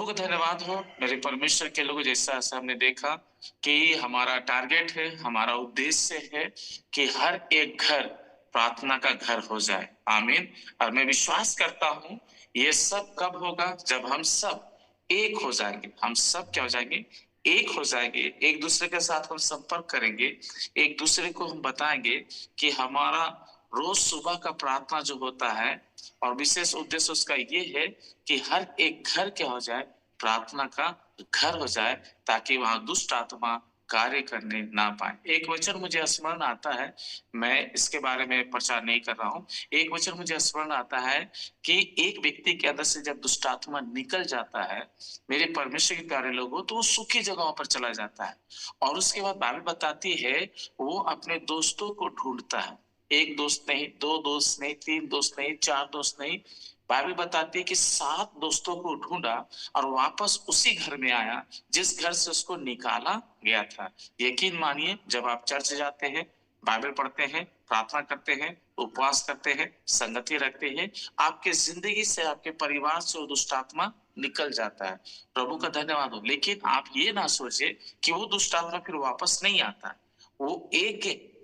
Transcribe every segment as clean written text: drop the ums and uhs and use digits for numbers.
प्रभु का धन्यवाद हो मेरे परमेश्वर के लोगों। जैसा ऐसा हमने देखा कि हमारा टारगेट है, हमारा उद्देश्य है कि हर एक घर प्रार्थना का घर हो जाए। आमीन। और मैं विश्वास करता हूँ ये सब कब होगा, जब हम सब एक हो जाएंगे। हम सब क्या हो जाएंगे? एक हो जाएंगे। एक दूसरे के साथ हम संपर्क करेंगे, एक दूसरे को हम बताएंगे कि हमारा रोज सुबह का प्रार्थना जो होता है, और विशेष उद्देश्य उसका ये है कि हर एक घर क्या हो जाए? प्रार्थना का घर हो जाए, ताकि वहां दुष्ट आत्मा कार्य करने ना पाए। एक वचन मुझे स्मरण आता है, मैं इसके बारे में प्रचार नहीं कर रहा हूँ। एक वचन मुझे स्मरण आता है कि एक व्यक्ति के अंदर से जब दुष्ट आत्मा निकल जाता है, मेरे परमेश्वर के प्यारे लोगों, तो वो सूखी जगहों पर चला जाता है। और उसके बाद बाइबल बताती है वो अपने दोस्तों को ढूंढता है। एक दोस्त नहीं, दो दोस्त नहीं, तीन दोस्त नहीं, चार दोस्त नहीं, बाइबल बताती है कि 7 दोस्तों को ढूंढा और वापस उसी घर में आया जिस घर से उसको निकाला गया था। यकीन मानिए, जब आप चर्च जाते हैं, बाइबल पढ़ते हैं, प्रार्थना करते हैं, उपवास करते हैं, संगति रखते हैं, आपके जिंदगी से, आपके परिवार से वो दुष्ट आत्मा निकल जाता है। प्रभु का धन्यवाद हो। लेकिन आप ये ना सोचे कि वो दुष्ट आत्मा फिर वापस नहीं आता है। वो एक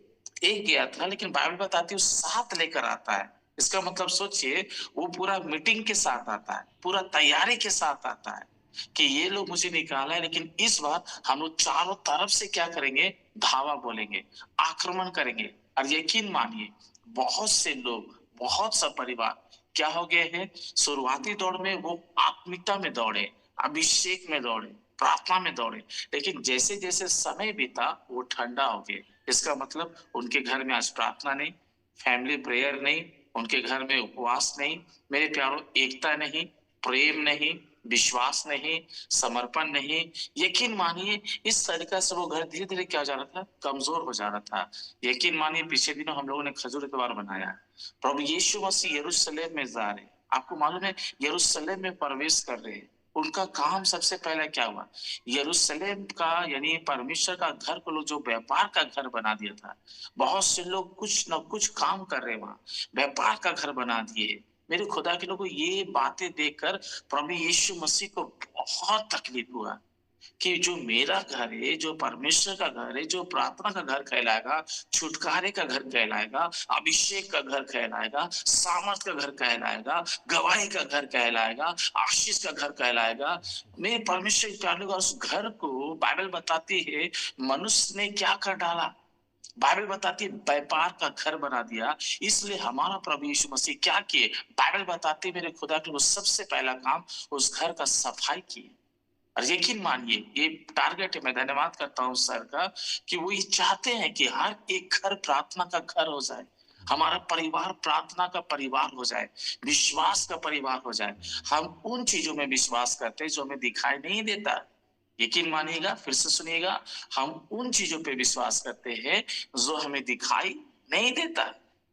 गया था, लेकिन बाइबल बताती है वो 7 लेकर आता है। इसका मतलब सोचिए, वो पूरा मीटिंग के साथ आता है, पूरा तैयारी के साथ आता है कि ये लोग मुझे निकाला है, लेकिन इस बार हम लोग चारों तरफ से क्या करेंगे? धावा बोलेंगे, आक्रमण करेंगे। और यकीन मानिए, बहुत से लोग, बहुत सा परिवार क्या हो गए हैं? शुरुआती दौड़ में वो आत्मिकता में दौड़े, अभिषेक में दौड़े, प्रार्थना में दौड़े, लेकिन जैसे जैसे समय बीता वो ठंडा हो गए। इसका मतलब उनके घर में आज प्रार्थना नहीं, फैमिली प्रेयर नहीं, उनके घर में उपवास नहीं, मेरे प्यारों एकता नहीं, प्रेम नहीं, विश्वास नहीं, समर्पण नहीं। यकीन मानिए, इस तरीका से वो घर धीरे धीरे क्या हो जा रहा था? कमजोर हो जा रहा था। यकीन मानिए, पिछले दिनों हम लोगों ने खजूर त्योहार बनाया। प्रभु यीशु मसीह यरूशलेम में जा रहे, आपको मालूम है, यरूशलेम में प्रवेश कर रहे हैं। उनका काम सबसे पहले क्या हुआ? यरूशलेम का यानी परमेश्वर का घर को लोग जो व्यापार का घर बना दिया था। बहुत से लोग कुछ न कुछ काम कर रहे, वहां व्यापार का घर बना दिए। मेरे खुदा के लोगों, ये बातें देखकर प्रभु यीशु मसीह को बहुत तकलीफ हुआ कि जो मेरा घर है, जो परमेश्वर का घर है, जो प्रार्थना का घर कहलाएगा, छुटकारे का घर कहलाएगा, अभिषेक का घर कहलाएगा, सामर्थ का घर कहलाएगा, गवाही का घर कहलाएगा, आशीष का घर कहलाएगा, मेरे परमेश्वर के प्यारे लोग, उस घर को बाइबल बताती है मनुष्य ने क्या कर डाला? बाइबल बताती है व्यापार का घर बना दिया। इसलिए हमारा प्रभु यीशु मसीह क्या किए? बाइबल बताती है मेरे खुदा के, वो सबसे पहला काम उस घर का सफाई किए। और यकीन मानिए, ये टारगेट है। मैं धन्यवाद करता हूँ सर का कि वो ये चाहते हैं कि हर एक घर प्रार्थना का घर हो जाए, हमारा परिवार प्रार्थना का परिवार हो जाए, विश्वास का परिवार हो जाए। हम उन चीजों में विश्वास करते हैं जो हमें दिखाई नहीं देता। यकीन मानिएगा, फिर से सुनिएगा, हम उन चीजों पे विश्वास करते हैं जो हमें दिखाई नहीं देता।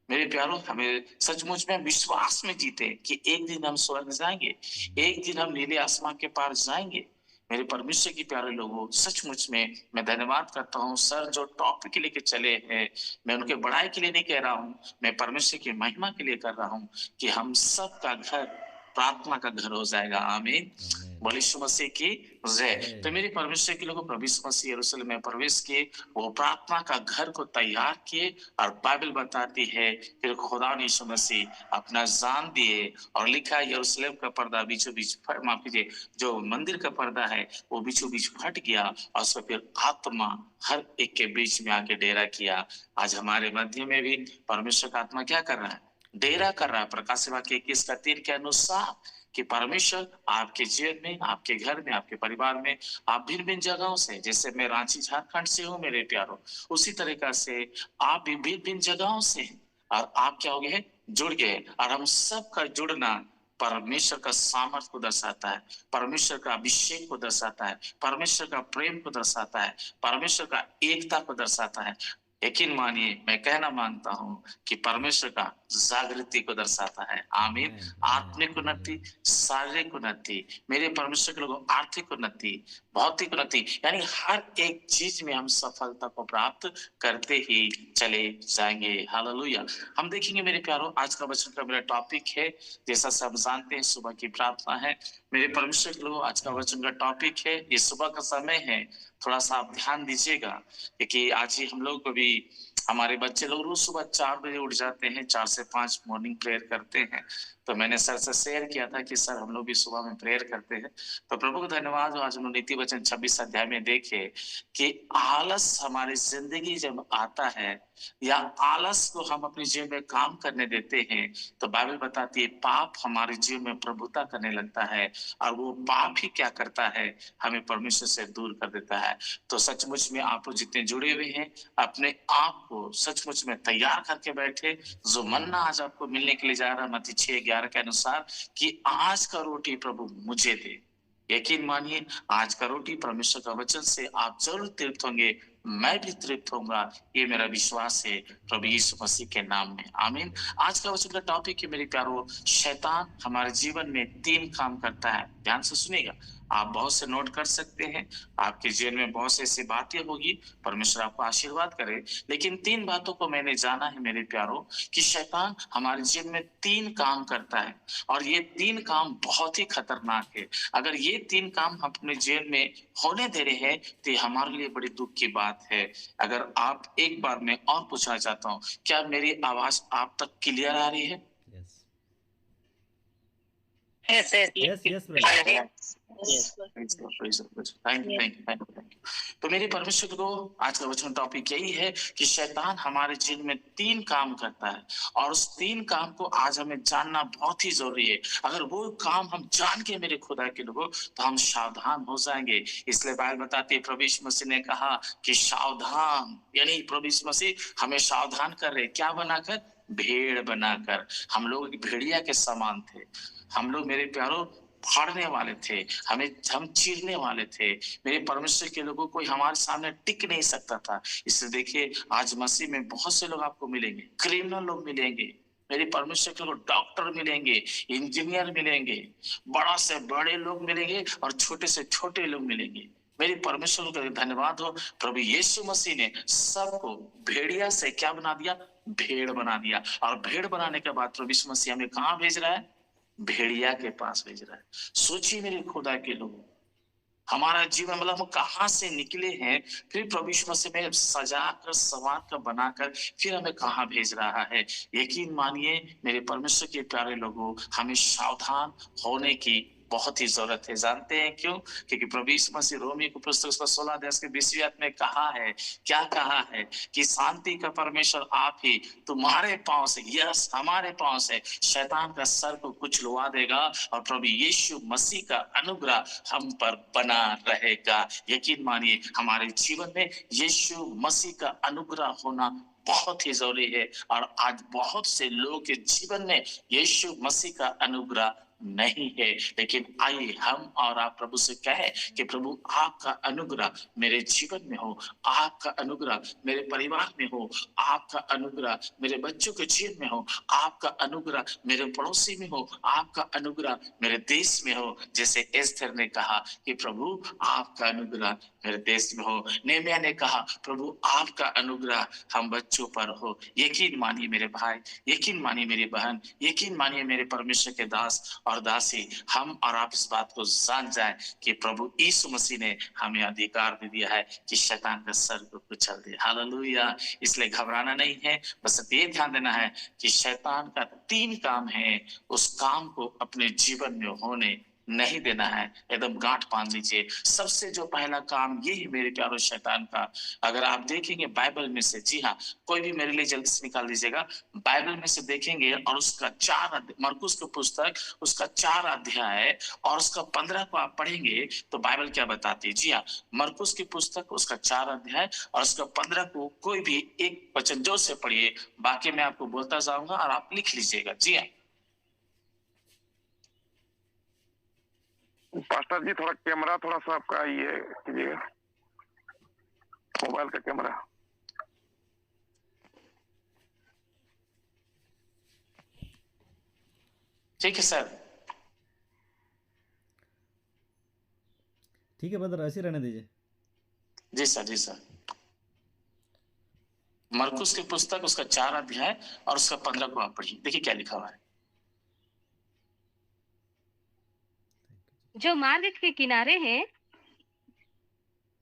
मेरे प्यारों, हमें सचमुच में विश्वास में जीते कि एक दिन हम स्वर्ग जाएंगे, एक दिन हम नीले आसमान के पार जाएंगे। मेरे परमेश्वर के प्यारे लोगों, सचमुच में मैं धन्यवाद करता हूँ सर जो टॉपिक लेके चले हैं। मैं उनके बड़ाई के लिए नहीं कह रहा हूँ, मैं परमेश्वर की महिमा के लिए कर रहा हूँ कि हम सब का घर प्रार्थना का घर हो जाएगा। आमीन। बोले यीशु मसीह की जय। तो मेरे परमेश्वर के लोगों, प्रभु यीशु मसीह यरूशलेम में प्रवेश किए, वो प्रार्थना का घर को तैयार किए, और बाइबल बताती है फिर खुदा ने यीशु मसीह अपना जान दिए, और लिखा है यरूशलेम का पर्दा बीचों बीच, माफ कीजिए, जो मंदिर का पर्दा है वो बीचों बीच फट गया, और उसको फिर आत्मा हर एक के बीच में आके डेरा किया। आज हमारे मध्य में भी परमेश्वर का आत्मा क्या कर रहा है? डेरा कर रहा है। प्रकाश वाक्य 21 का 3 के अनुसार कि परमेश्वर आपके जीवन में, आपके घर में, आपके परिवार में, आप भिन्न भिन्न जगहों से, जैसे मैं रांची झारखंड से हूँ मेरे प्यारों, उसी तरीका से आप भी भिन्न भिन्न जगहों से, और आप क्या हो गए? जुड़ गए। और हम सब का जुड़ना परमेश्वर का सामर्थ को दर्शाता है, परमेश्वर का अभिषेक को दर्शाता है, परमेश्वर का प्रेम को दर्शाता है, परमेश्वर का एकता को दर्शाता है। यकीन मानिए, मैं कहना मानता हूँ कि परमेश्वर का जागृति को दर्शाता है। आमीन। Amen. आत्मिक उन्नति, शारीरिक उन्नति, मेरे परमेश्वर के लोगों, आर्थिक उन्नति, भौतिक उन्नति, यानी हर एक चीज में हम सफलता को प्राप्त करते ही चले जाएंगे। हालेलुया। हम देखेंगे मेरे प्यारों, आज का वचन का मेरा टॉपिक है, जैसा सब जानते हैं, सुबह की प्रार्थना है। मेरे परमेश्वर के लोगों, आज का वचन का टॉपिक है, ये सुबह का समय है, थोड़ा सा आप ध्यान दीजिएगा, क्योंकि आज ही हम लोग को भी, हमारे बच्चे लोग रोज सुबह 4 बजे उठ जाते हैं, 4 से 5 मॉर्निंग प्रेयर करते हैं। तो मैंने सर से शेयर किया था कि सर हम लोग भी सुबह में प्रेयर करते हैं। तो प्रभु को धन्यवाद हो, आज हम लोग नीति वचन 26 अध्याय में देखे कि आलस हमारी जिंदगी जब आता है, या आलस को हम अपने जीवन में काम करने देते हैं, तो बाइबल बताती है पाप हमारे जीवन में प्रभुता करने लगता है, और वो पाप ही क्या करता है, हमें परमेश्वर से दूर कर देता है। तो सचमुच में आप लोग जितने जुड़े हुए हैं, अपने आप को सचमुच में तैयार करके बैठे, जो मन्ना आज आपको मिलने के लिए जा रहा है मत्ती 6:11 के अनुसार, कि आज का रोटी प्रभु मुझे दे। यकीन मानिए, आज का रोटी परमेश्वर का वचन से आप जरूर तृप्त होंगे, मैं भी तृप्त होऊंगा, ये मेरा विश्वास है प्रभु यीशु मसीह के नाम में। आमीन। आज का वचन का टॉपिक है मेरे प्यारो, शैतान हमारे जीवन में 3 काम करता है। ध्यान से सुनिएगा, आप बहुत से नोट कर सकते हैं, आपके जीवन में बहुत से ऐसी बातें होगी, परमेश्वर आपको आशीर्वाद करे। लेकिन 3 बातों को मैंने जाना है मेरे प्यारो, कि शैतान हमारे जीवन में 3 काम करता है, और ये 3 काम बहुत ही खतरनाक है। अगर ये 3 काम हम अपने जीवन में होने दे रहे हैं, तो ये हमारे लिए बड़ी दुख की बात है। अगर आप एक बार मैं और पूछना चाहता हूँ, क्या मेरी आवाज आप तक क्लियर आ रही है? Yes. Yes, brother. Thank you. तो मेरे परमेश्वर को आज का वचन टॉपिक यही है कि शैतान हमारे जीवन में 3 काम करता है, और उस 3 काम को आज हमें जानना बहुत ही जरूरी है। अगर वो काम हम जान के मेरे खुदा के लोगों, तो हम सावधान हो जाएंगे। इसलिए बाइबल बताती है, प्रभु यीशु मसीह ने कहा कि सावधान, यानी प्रभु यीशु मसीह हमें सावधान कर रहे, क्या बनाकर? भेड़ बनाकर। हम लोग भेड़िया के समान थे, हम लोग मेरे प्यारों फाड़ने वाले थे, हम चीरने वाले थे। मेरे परमेश्वर के लोगों, कोई हमारे सामने टिक नहीं सकता था। इसलिए देखिए, आज मसीह में बहुत से लोग आपको मिलेंगे, क्रिमिनल लोग मिलेंगे, मेरे परमेश्वर के लोग डॉक्टर मिलेंगे, इंजीनियर मिलेंगे, बड़ा से बड़े लोग मिलेंगे, और छोटे से छोटे लोग मिलेंगे। मेरे परमेश्वर को धन्यवाद हो, प्रभु यीशु मसीह ने सबको भेड़िया से क्या बना दिया? भेड़ बना दिया। और भेड़ बनाने के बाद प्रभु यीशु मसीह हमें कहाँ भेज रहा है? भेड़िया के पास भेज रहा है। सोचिए मेरे खुदा के लोग, हमारा जीवन मतलब हम कहाँ से निकले हैं, फिर प्रभु यीशु मसीह में सजा कर, संवार कर, बनाकर फिर हमें कहाँ भेज रहा है। यकीन मानिए मेरे परमेश्वर के प्यारे लोगों, हमें सावधान होने की बहुत ही जरूरत है। जानते हैं क्यों? क्योंकि प्रभु यीशु मसीह रोमी की पुस्तक उसका 16 अध्याय के 20वें आयत में कहा है, क्या कहा है? कि शांति का परमेश्वर आप ही तुम्हारे पांव से, यस हमारे पांव से, शैतान का सर को कुचलवा देगा, और प्रभु यीशु मसीह का अनुग्रह हम पर बना रहेगा। यकीन मानिए, हमारे जीवन में यीशु मसीह का अनुग्रह होना बहुत ही जरूरी है, और आज बहुत से लोगों के जीवन में यीशु मसीह का अनुग्रह नहीं है। लेकिन आइए हम और आप प्रभु से कहें कि प्रभु आपका अनुग्रह मेरे जीवन में हो, आपका अनुग्रह मेरे परिवार में हो, आपका अनुग्रह मेरे बच्चों के जीवन में हो, आपका अनुग्रह मेरे पड़ोसी में हो, आपका अनुग्रह मेरे देश में हो। जैसे एस्थर ने कहा कि प्रभु आपका अनुग्रह मेरे देश में हो। नेमिया ने कहा प्रभु आपका अनुग्रह हम बच्चों पर हो। यकीन मानिए मेरे भाई, यकीन मानिए मेरी बहन, यकीन मानिए मेरे परमेश्वर के दास और दासी, हम और आप इस बात को जान जाए कि प्रभु यीशु मसीह ने हमें अधिकार दे दिया है कि शैतान का सर को कुचल दे। हालेलुया। इसलिए घबराना नहीं है, बस ये ध्यान देना है कि शैतान का 3 काम है, उस काम को अपने जीवन में होने नहीं देना है। एकदम गांठ बांध लीजिए। सबसे जो पहला काम ये है मेरे प्यारो शैतान का, अगर आप देखेंगे बाइबल में से, जी हाँ, कोई भी मेरे लिए जल्दी से निकाल दीजिएगा, बाइबल में से देखेंगे और उसका 4 मरकुस की पुस्तक उसका 4 अध्याय और उसका 15 को आप पढ़ेंगे तो बाइबल क्या बताती है। जी हाँ, मरकुस की पुस्तक उसका 4 अध्याय और उसका 15 को कोई भी एक वचन जोर से पढ़िए, बाकी मैं आपको बोलता जाऊंगा और आप लिख लीजिएगा। जी हाँ। पास्टर जी थोड़ा कैमरा थोड़ा सा आपका ये कीजिएगा, मोबाइल का कैमरा। ठीक है सर। ठीक है ब्रदर, ऐसे ही रहने दीजिए। जी सर, जी सर। मरकुस की पुस्तक उसका 4 अध्याय और उसका 15 को आप पढ़िए, देखिए क्या लिखा हुआ है। जो मार्ग के किनारे हैं,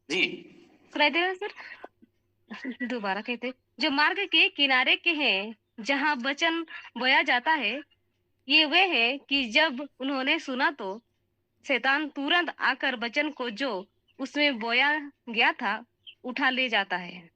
जी सुनाई दे रहा है सर? दोबारा कहते, जो मार्ग के किनारे के हैं, जहाँ वचन बोया जाता है, ये वे है कि जब उन्होंने सुना तो शैतान तुरंत आकर वचन को जो उसमें बोया गया था उठा ले जाता है।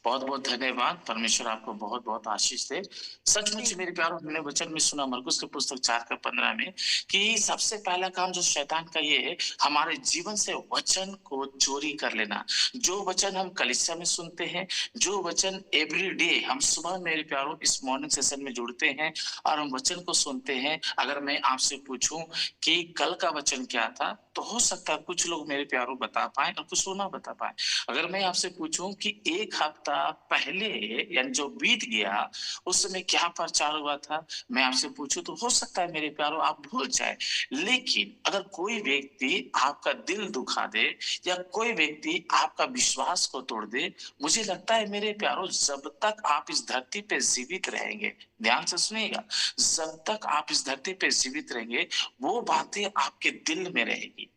बहुत बहुत धन्यवाद। परमेश्वर आपको बहुत बहुत आशीष दे। सचमुच मेरे प्यारों, हमने वचन में सुना मरकुस की पुस्तक 4 का 15 में कि सबसे पहला काम जो शैतान का ये है, हमारे जीवन से वचन को चोरी कर लेना। जो वचन हम कलीसिया में सुनते हैं, जो वचन एवरी डे हम सुबह मेरे प्यारों इस मॉर्निंग सेशन में जुड़ते हैं और हम वचन को सुनते हैं, अगर मैं आपसे पूछूं कि कल का वचन क्या था, तो हो सकता है कुछ लोग मेरे प्यारों बता पाए और कुछ लोग ना बता पाए। अगर मैं आपसे पूछूं कि एक हफ्ता पहले यानी जो बीत गया उस समय क्या प्रचार हुआ था, मैं आपसे पूछूं तो हो सकता है मेरे प्यारों आप भूल जाए। लेकिन अगर कोई व्यक्ति आपका दिल दुखा दे या कोई व्यक्ति आपका विश्वास को तोड़ दे, मुझे लगता है मेरे प्यारों जब तक आप इस धरती पे जीवित रहेंगे, ध्यान से सुनिएगा, जब तक आप इस धरती पे जीवित रहेंगे वो बातें आपके दिल में रहेगी,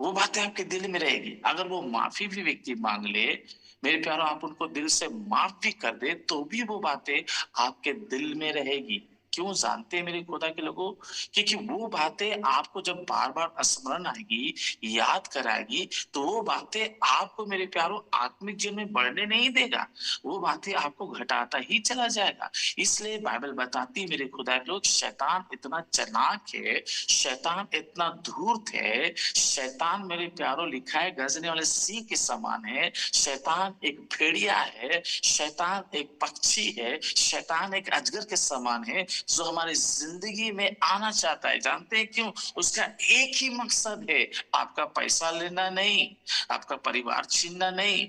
वो बातें आपके दिल में रहेगी। अगर वो माफी भी व्यक्ति मांग ले, मेरे प्यारों आप उनको दिल से माफ भी कर दे तो भी वो बातें आपके दिल में रहेगी। क्यों जानते हैं मेरे खुदा के लोगों? क्योंकि वो बातें आपको जब बार बार स्मरण आएगी, याद कराएगी, तो वो बातें आपको मेरे प्यारों आत्मिक जीवन में बढ़ने नहीं देगा, वो बातें आपको घटाता ही चला जाएगा। इसलिए बाइबल बताती है मेरे खुदा के लोग, शैतान इतना चालाक है, शैतान इतना धूर्त है, शैतान मेरे प्यारों लिखा है गरजने वाले सिंह के समान है, शैतान एक भेड़िया है, शैतान एक पक्षी है, शैतान एक अजगर के समान है जो हमारी जिंदगी में आना चाहता है। जानते हैं क्यों? उसका एक ही मकसद है, आपका पैसा लेना नहीं, आपका परिवार छीनना नहीं,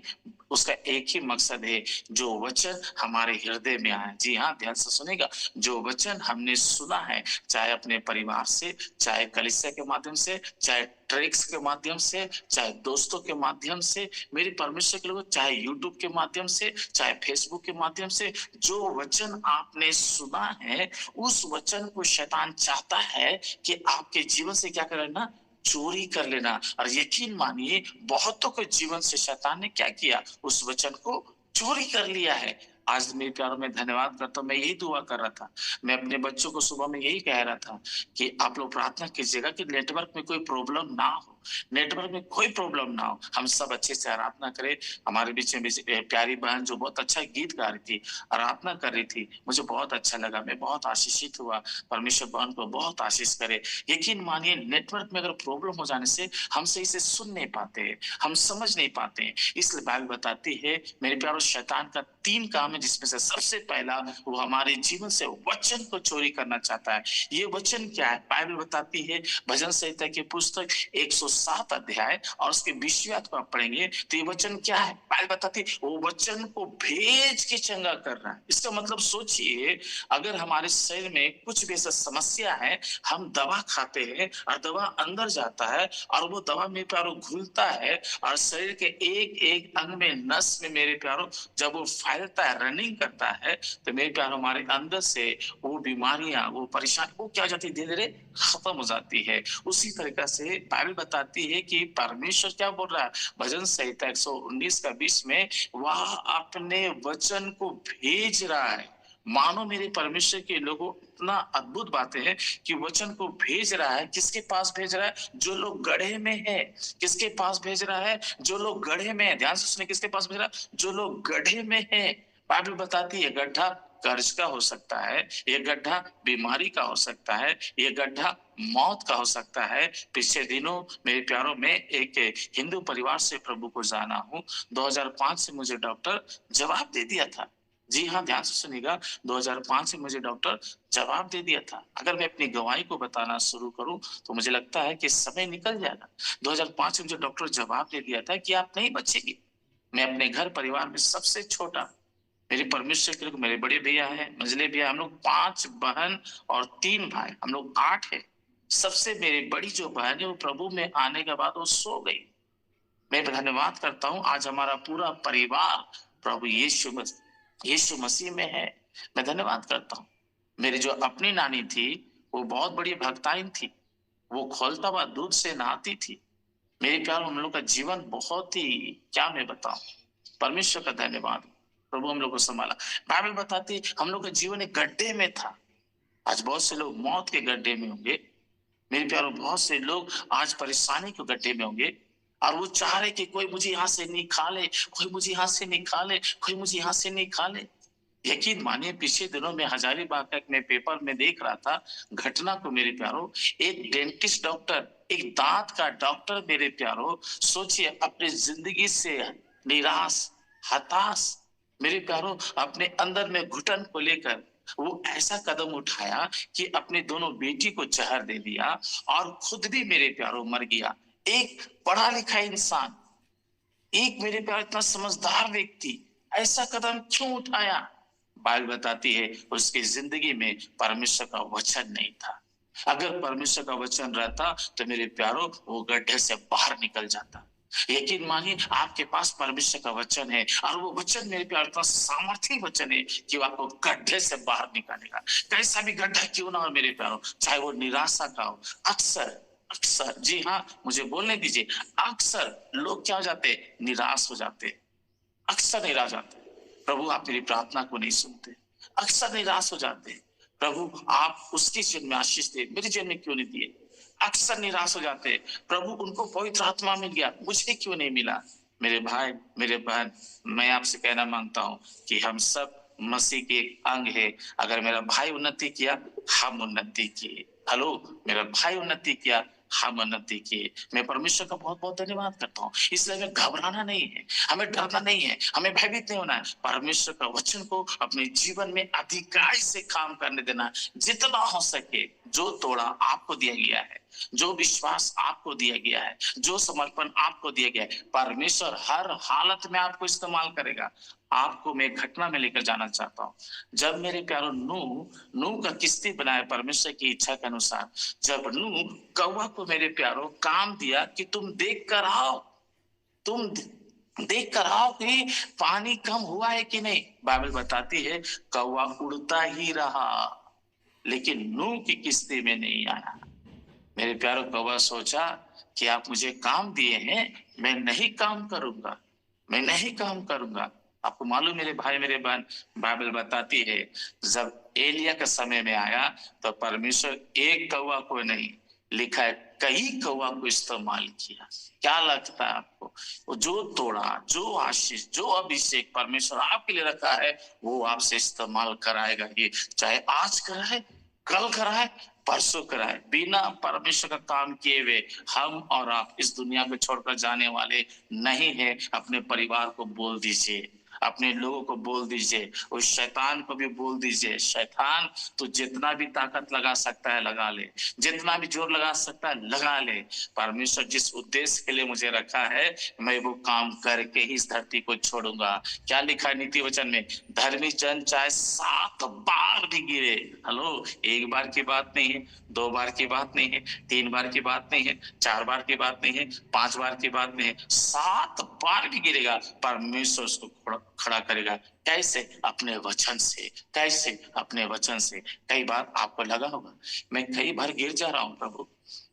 उसका एक ही मकसद है, जो वचन हमारे हृदय में आए। जी हाँ, ध्यान से सुनेगा, जो वचन हमने सुना है, चाहे अपने परिवार से, चाहे कलीसिया के माध्यम से, चाहे ट्रैक्स के माध्यम से, चाहे दोस्तों के माध्यम से, मेरे परमेश्वर के लोगों, चाहे यूट्यूब के माध्यम से, चाहे फेसबुक के माध्यम से, जो वचन आपने सुना है, उस वचन को शैतान चाहता है कि आपके जीवन से क्या करना, चोरी कर लेना। और यकीन मानिए बहुतों के जीवन से शैतान ने क्या किया, उस वचन को चोरी कर लिया है। आज मेरे प्यारों में धन्यवाद करता हूँ, मैं यही दुआ कर रहा था, मैं अपने बच्चों को सुबह में यही कह रहा था कि आप लोग प्रार्थना कीजिएगा कि नेटवर्क में कोई प्रॉब्लम ना हो, नेटवर्क में कोई प्रॉब्लम ना हो, हम सब अच्छे से आराधना करें। हमारे बीच में प्यारी बहन जो बहुत अच्छा गीत गा रही थी, आराधना कर रही थी, मुझे बहुत अच्छा लगा, मैं बहुत आशीषित हुआ। परमेश्वर बहन को बहुत आशीष करे। यकीन मानिए नेटवर्क में अगर प्रॉब्लम हो जाने से हम सही से सुन नहीं पाते, हम समझ नहीं पाते, इसलिए बाइबल बताती है मेरे प्यारों, शैतान का 3 काम है, जिसमें से सबसे पहला वो हमारे जीवन से वचन को चोरी करना चाहता है। ये वचन क्या है? बाइबल बताती है भजन संहिता की पुस्तक 107 अध्याय और उसके 20वें को आप पढ़ेंगे तो ये वचन क्या है? बाइबल बताती है वो वचन को भेज के चंगा कर रहा है। इसका मतलब सोचिए, अगर हमारे शरीर में कुछ भी ऐसा समस्या है, हम दवा खाते हैं और दवा अंदर जाता है और वो दवा मेरे प्यारों घुलता है और शरीर के एक एक अंग में, नस में मेरे प्यारों जब वो फैलता है, रनिंग करता है, तो मेरे प्यारों हमारे अंदर से वो बीमारियां, वो परेशानी वो क्या हो जाती है, धीरे धीरे खत्म हो जाती है। उसी तरीका से बाइबल बताती है कि परमेश्वर क्या बोल रहा है भजन संहिता 119 का 20 में, वह अपने वचन को भेज रहा है। मानो मेरे परमेश्वर के लोगों, इतना अद्भुत बातें हैं कि वचन को भेज रहा है। किसके पास भेज रहा है? जो लोग गड्ढे में है। किसके पास भेज रहा है? जो लोग गड्ढे में है। ध्यान से सुनिए, किसके पास भेज रहा है? जो लोग गड्ढे में है। बाइबल बताती है गड्ढा कर्ज का हो सकता है, ये गड्ढा बीमारी का हो सकता है, ये गड्ढा मौत का हो सकता है। पिछले दिनों मेरे प्यारों में एक हिंदू परिवार से प्रभु को जाना हूँ। 2005 से मुझे डॉक्टर जवाब दे दिया था। जी हाँ, ध्यान से सुनिएगा, 2005 से मुझे डॉक्टर जवाब दे दिया था। अगर मैं अपनी गवाही को बताना शुरू करूं तो मुझे लगता है कि समय निकल जाएगा। 2005 में मुझे डॉक्टर जवाब दे दिया था कि आप नहीं बचेंगे। मैं अपने घर परिवार में सबसे छोटा, मेरे परमेश्वर के लोग, मेरे बड़े भैया हैं, मंझले भैया, हम लोग 5 बहन और 3 भाई, हम लोग 8 है। सबसे मेरी बड़ी जो बहन है वो प्रभु में आने के बाद वो सो गई। मैं धन्यवाद करता हूँ, आज हमारा पूरा परिवार प्रभु यीशु मसीह में है। मैं धन्यवाद करता हूँ। मेरी जो अपनी नानी थी वो बहुत बड़ी भक्ताइन थी, वो खौलता हुआ दूध से नहाती थी। मेरे प्यार, हम लोग का जीवन बहुत ही, क्या मैं बताऊं, परमेश्वर का धन्यवाद, प्रभु हम लोग को संभाला। बाइबल बताती हम लोग का जीवन एक गड्ढे में था। आज बहुत से लोग मौत के गड्ढे में होंगे मेरे प्यारों, बहुत से लोग आज परेशानी के गड्ढे में होंगे और वो चाह रहे कि कोई मुझे यहाँ से निकाले, कोई मुझे यहाँ से निकाले, कोई मुझे यहाँ से निकाले। यकीन मानिए, पिछले दिनों में हजारीबाग का मैं पेपर में देख रहा था घटना को मेरे प्यारों। एक डेंटिस्ट डॉक्टर, एक दांत का डॉक्टर मेरे प्यारों, सोचिए अपनी जिंदगी से निराश, हताश मेरे प्यारों, अपने अंदर में घुटन को लेकर वो ऐसा कदम उठाया कि अपने दोनों बेटी को जहर दे दिया और खुद भी मेरे प्यारों मर गया। एक पढ़ा लिखा इंसान, एक मेरे प्यार इतना समझदार व्यक्ति ऐसा कदम क्यों उठाया? बाइबल बताती है उसकी जिंदगी में परमेश्वर का वचन नहीं था। अगर परमेश्वर का वचन रहता तो मेरे प्यारों वो गड्ढे से बाहर निकल जाता। यकीन मानिए, आपके पास परमेश्वर का वचन है और वो वचन मेरे प्यार इतना सामर्थी वचन है कि वो आपको गड्ढे से बाहर निकालेगा। कैसा भी गड्ढा क्यों ना हो मेरे प्यारों, चाहे वो निराशा का हो। अक्सर अक्सर, जी हाँ, मुझे बोलने दीजिए, अक्सर लोग क्या हो जाते, निराश हो जाते, अक्सर निराश हो जाते। प्रभु आप मेरी प्रार्थना को नहीं सुनते, अक्सर निराश हो जाते। प्रभु आप उसके जीवन में आशीष दे, मेरे जीवन में क्यों नहीं दिए? अक्सर निराश हो जाते। प्रभु उनको पवित्र आत्मा मिल गया, मुझे क्यों नहीं मिला? मेरे भाई, मेरे बहन, मैं आपसे कहना मांगता हूं कि हम सब मसीह के अंग है। अगर मेरा भाई उन्नति किया, हम उन्नति किए। हेलो, मेरा भाई उन्नति किया, हम उन्नति किए। मैं परमेश्वर का बहुत बहुत धन्यवाद करता हूँ। इसलिए हमें घबराना नहीं है, हमें डरना नहीं है, हमें भयभीत नहीं होना है। परमेश्वर का वचन को अपने जीवन में अधिकाई से काम करने देना, जितना हो सके। जो तोड़ा आपको दिया गया है, जो विश्वास आपको दिया गया है, जो समर्पण आपको दिया गया है, परमेश्वर हर हालत में आपको इस्तेमाल करेगा। आपको मैं घटना में लेकर जाना चाहता हूँ। जब मेरे प्यारों नूह का किस्ती बनाया परमेश्वर की इच्छा के अनुसार, जब नूह कौवा को मेरे प्यारों काम दिया कि तुम देख कर आओ, तुम देख कर आओ कि पानी कम हुआ है कि नहीं। बाइबल बताती है कौवा उड़ता ही रहा, लेकिन नूह की किस्ती में नहीं आया। मेरे प्यारों, कौवा सोचा कि आप मुझे काम दिए हैं, मैं नहीं काम करूंगा, मैं नहीं काम करूंगा। आपको मालूम मेरे भाई, मेरे बहन, बाइबल बताती है जब एलिया का समय में आया तो परमेश्वर एक कौवा को नहीं, लिखा है कई कौवा को इस्तेमाल किया। क्या लगता है आपको? वो जो तोड़ा, जो आशीष, जो अभिषेक परमेश्वर आपके लिए रखा है, वो आपसे इस्तेमाल कराएगा ही, चाहे आज कराए, कल कराए, परसों कराए। बिना परमेश्वर का काम किए हुए हम और आप इस दुनिया को छोड़कर जाने वाले नहीं है। अपने परिवार को बोल दीजिए, अपने लोगों को बोल दीजिए, उस शैतान को भी बोल दीजिए, शैतान तो जितना भी ताकत लगा सकता है लगा ले, जितना भी जोर लगा सकता है लगा ले। परमेश्वर जिस उद्देश्य के लिए मुझे रखा है, मैं वो काम करके ही इस धरती को छोड़ूंगा। क्या लिखा है नीति वचन में? धर्मी जन चाहे 7 बार भी गिरे, हेलो, 1 बार की बात नहीं है, 2 बार की बात नहीं है, 3 बार की बात नहीं है, 4 बार की बात नहीं है, 5 बार की बात नहीं है, 7 बार भी गिरेगा, परमेश्वर उसको खड़ा करेगा। कैसे? अपने वचन से। कैसे? अपने वचन से। कई बार आपको लगा होगा मैं कई बार गिर जा रहा हूँ प्रभु,